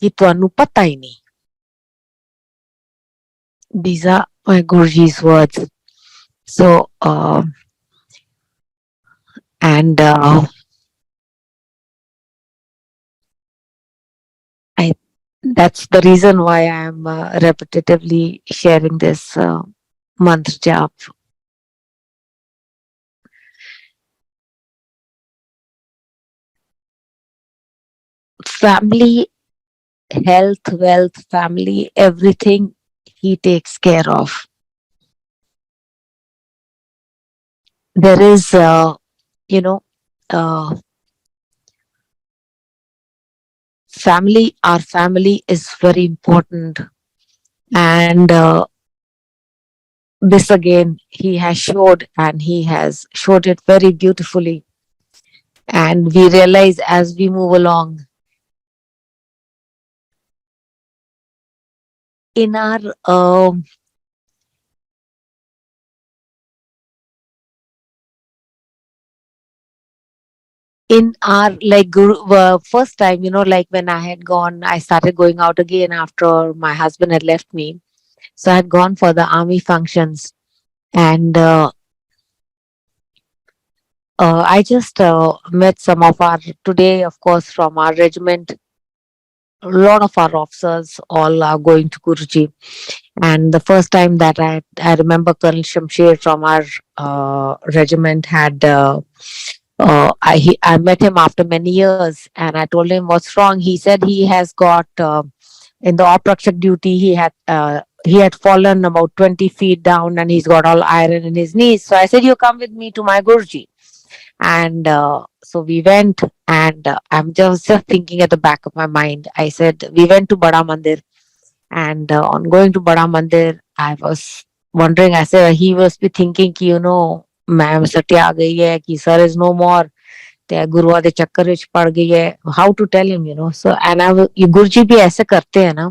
ਕਿ ਤੁਹਾਨੂੰ ਪਤਾ ਹੀ ਨਹੀਂ. These are my Guruji's words. So, and that's the reason why I am repetitively sharing this mantra jap. Family, health, wealth, family, everything he takes care of. There is, family, our family is very important. And this again, he has showed, and he has showed it very beautifully. And we realize as we move along, in our like first time, like when I had gone, I started going out again after my husband had left me. So I had gone for the army functions, and I just met some of our, today of course from our regiment, a lot of our officers all are going to Guruji. And the first time that I remember Colonel Shamsher from our regiment had I met him after many years, and I told him what's wrong. He said he has got in the op duty, he had fallen about 20 feet down, and he's got all iron in his knees. So I said, you come with me to my Guruji. And so we went, and I'm just thinking at the back of my mind, I said, we went to Bada Mandir. And on going to Bada Mandir, I was wondering, I said, he was be thinking, ma'am सटी आ गई है कि sir is no मोर, ते गुरुआ दे चक्कर विच पड़ गई है. How to tell him, so and ये गुरुजी भी ऐसे करते हैं ना,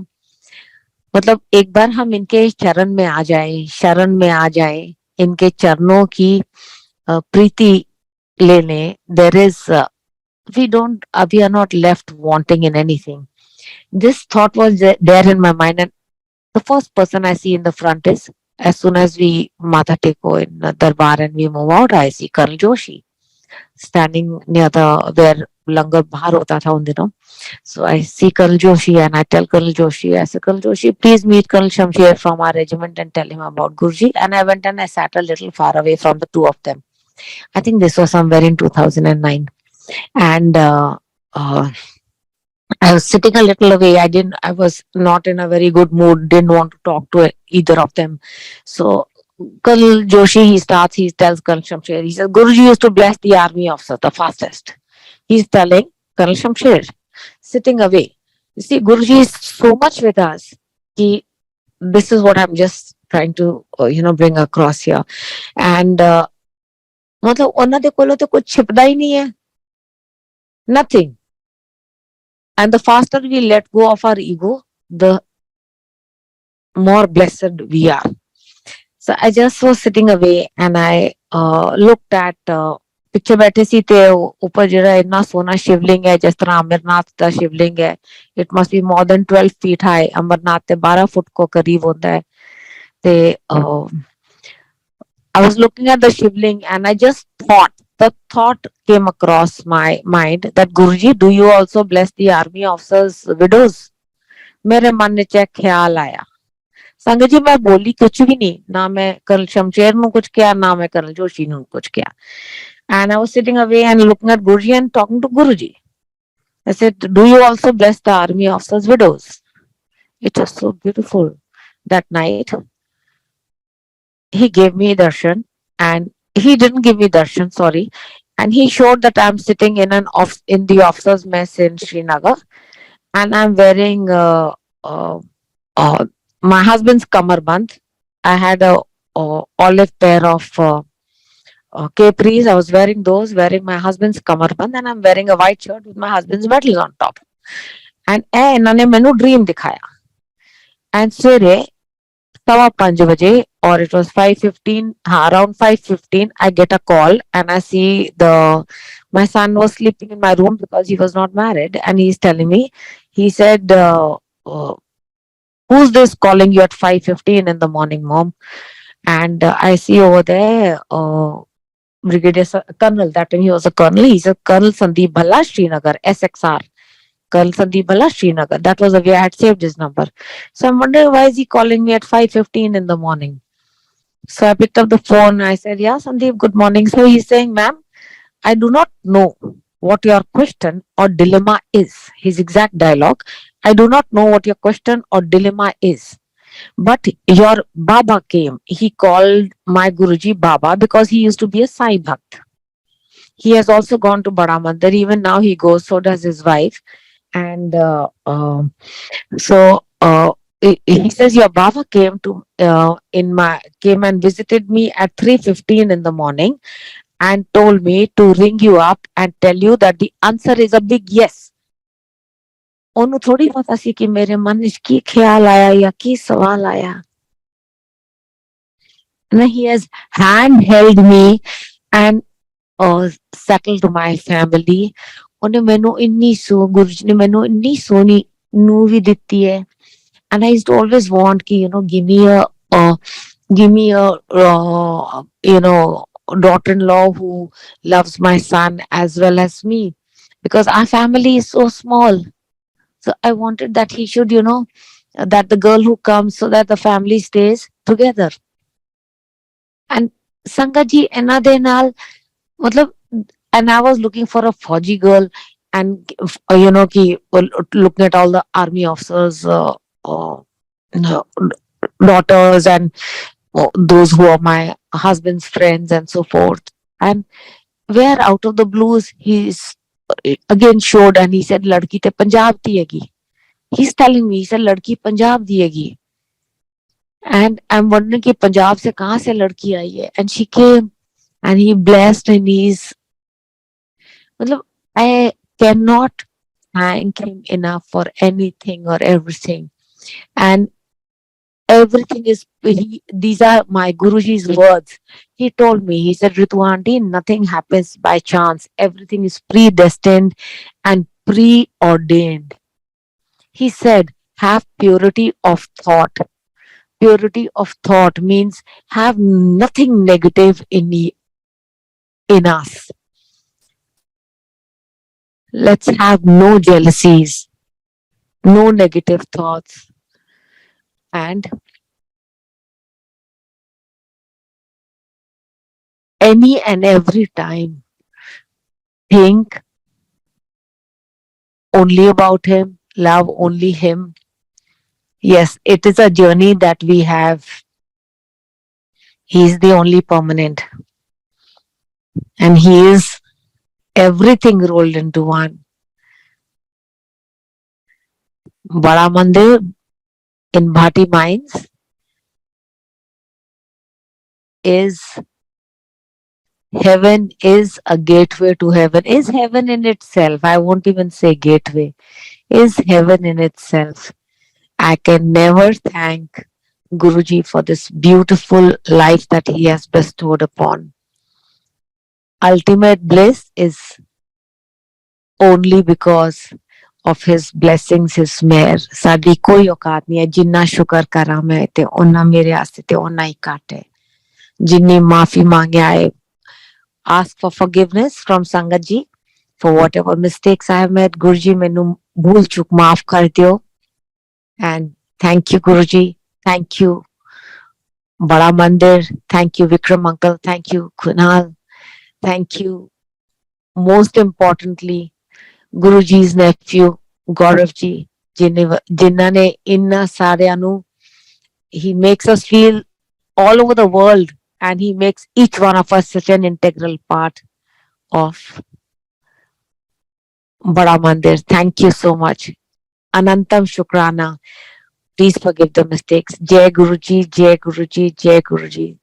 मतलब एक बार हम इनके शरण में आ जाए, शरण में आ जाए, इनके चरणों की प्रीति लेने, there is we are not left wanting in anything. This thought was there in my mind, and the first person I see in the front is, as soon as we Mata Teko in Darbar and we move out, I see Colonel Joshi standing near the where langar bahar hota tha un dino. So I see Colonel Joshi and I tell Colonel Joshi, I said, Colonel Joshi, please meet Colonel Shamsher from our regiment and tell him about Guruji. And I went and I sat a little far away from the two of them. I think this was somewhere in 2009. And uh, I was sitting a little away. I was not in a very good mood, didn't want to talk to either of them. So Colonel Joshi, he tells Colonel Shamsher, he says, Guruji used to bless the army officer, the fastest. He's telling Colonel Shamsher, sitting away. You see, Guruji is so much with us. He, this is what I'm just trying to, bring across here. And, मतलब उन्होंने कोलों तो कुछ छिपदा ही नहीं है, nothing. And the faster we let go of our ego, the more blessed we are. So I just was sitting away and I looked at picture बैठे सी थे ऊपर ਜਿਹੜਾ ਇੰਨਾ ਸੋਹਣਾ शिवलिंग है जिस तरह अमरनाथ ਦਾ शिवलिंग है. It must be more than 12 feet high. Amarnath ਤੇ 12 फुट को करीब होता है. ਤੇ I was looking at the Shivling and I just thought, the thought came across my mind that Guruji, do you also bless the army officers widows? मेरे मन में एक ख्याल आया. संगत जी मैं बोली कुछ भी नहीं, ना मैं कर्नल शमशेर ਨੂੰ कुछ किया, ना मैं कर्नल जोशी ਨੂੰ कुछ किया. And I was sitting away and looking at Guruji and talking to Guruji. I said, do you also bless the army officers widows? It was so beautiful. That night he gave me darshan, and he didn't give me darshan, sorry, and he showed that I'm sitting in the officers mess in Srinagar, and I'm wearing uh, my husband's kamarband. I had a olive pair of capris. I was wearing those, wearing my husband's kamarband, and I'm wearing a white shirt with my husband's medals on top. And इन्होंने मैंने dream दिखाया. And सवेरे 5:15 or it was 5:15, around 5:15, I get a call and I see my son was sleeping in my room because he was not married, and he's telling me, he said, who's this calling you at 5:15 in the morning, mom? And I see over there Brigadier Colonel, that time he was a colonel, he's a Colonel Sandeep Bhalla, Srinagar, SXR. Colonel Sandeep Bhalla, Srinagar. That was the way I had saved his number. So I'm wondering, why is he calling me at 5:15 in the morning? So I picked up the phone. I said, yeah, Sandeep, good morning. So he's saying, ma'am, I do not know what your question or dilemma is. His exact dialogue. I do not know what your question or dilemma is. But your Baba came. He called my Guruji Baba because he used to be a Sai Bhakt. He has also gone to Bada Mandir. Even now he goes, so does his wife. And so he says your Baba came and visited me at 3:15 in the morning and told me to ring you up and tell you that the answer is a big yes. ਉਹਨੂੰ ਥੋੜੀ ਪਤਾ ਸੀ ਕਿ ਮੇਰੇ ਮਨ ਵਿੱਚ ਕੀ ਖਿਆਲ ਆਇਆ ਜਾਂ ਕੀ ਸਵਾਲ ਆਇਆ. He has handheld me and settled my family. ਉਹਨੇ ਮੈਨੂੰ ਗੁਰੂ ਜੀ ਨੇ ਮੈਨੂੰ ਇੰਨੀ ਸੋਹਣੀ ਨੂੰ ਵੀ ਦਿੱਤੀ ਹੈ. And I used to always want ki, give me a daughter-in-law who loves my son as well as me, because our family is so small. So I wanted that he should, that the girl who comes, so that the family stays together. And Sangat ji ਇਹਨਾਂ ਦੇ ਨਾਲ matlab, and I was looking for a Fauji girl, and looking at all the army officers daughters and those who are my husband's friends and so forth. And where out of the blues he's again showed and he said ladki te Punjab di hegi. He's telling me, he said ladki Punjab di hegi. And I'm wondering ki Punjab se kahan se ladki aayi hai. And she came and he blessed, and I cannot thank him enough for anything or everything. And Everything is, these are my Guruji's words. He told me, he said, Ritu auntie, nothing happens by chance. Everything is predestined and preordained. He said, have purity of thought. Purity of thought means have nothing negative in us. Let's have no jealousies, no negative thoughts, and any and every time think only about him, love only him. Yes, it is a journey that we have. He is the only permanent, and he is everything rolled into one. Bada Mandir in Bhati Mines is heaven, is a gateway to heaven, is heaven in itself. I won't even say gateway, is heaven in itself. I can never thank Guruji for this beautiful life that he has bestowed upon. Ultimate bliss is only because of his blessings, his मेहर. साडी कोई औकात नहीं है, जिन्ना शुक्र करा मैं ते उन्ना मेरे आस्ते ते उन्ना ही घट है. जिन्नी माफी मांगे आए. Ask for forgiveness from Sangat ji for whatever mistakes I have made. Guruji मैनू भूल चूक माफ कर दियो. And thank you Guruji, thank you Bada Mandir, thank you Vikram uncle, thank you Kunal, thank you most importantly Guruji's nephew Gaurav ji, जिन्ना ने इन्ना सारियां नू, he makes us feel all over the world and he makes each one of us such an integral part of Bada Mandir. Thank you so much. Anantam Shukrana. Please forgive the mistakes. Jai Guruji, Jai Guruji, Jai Guruji.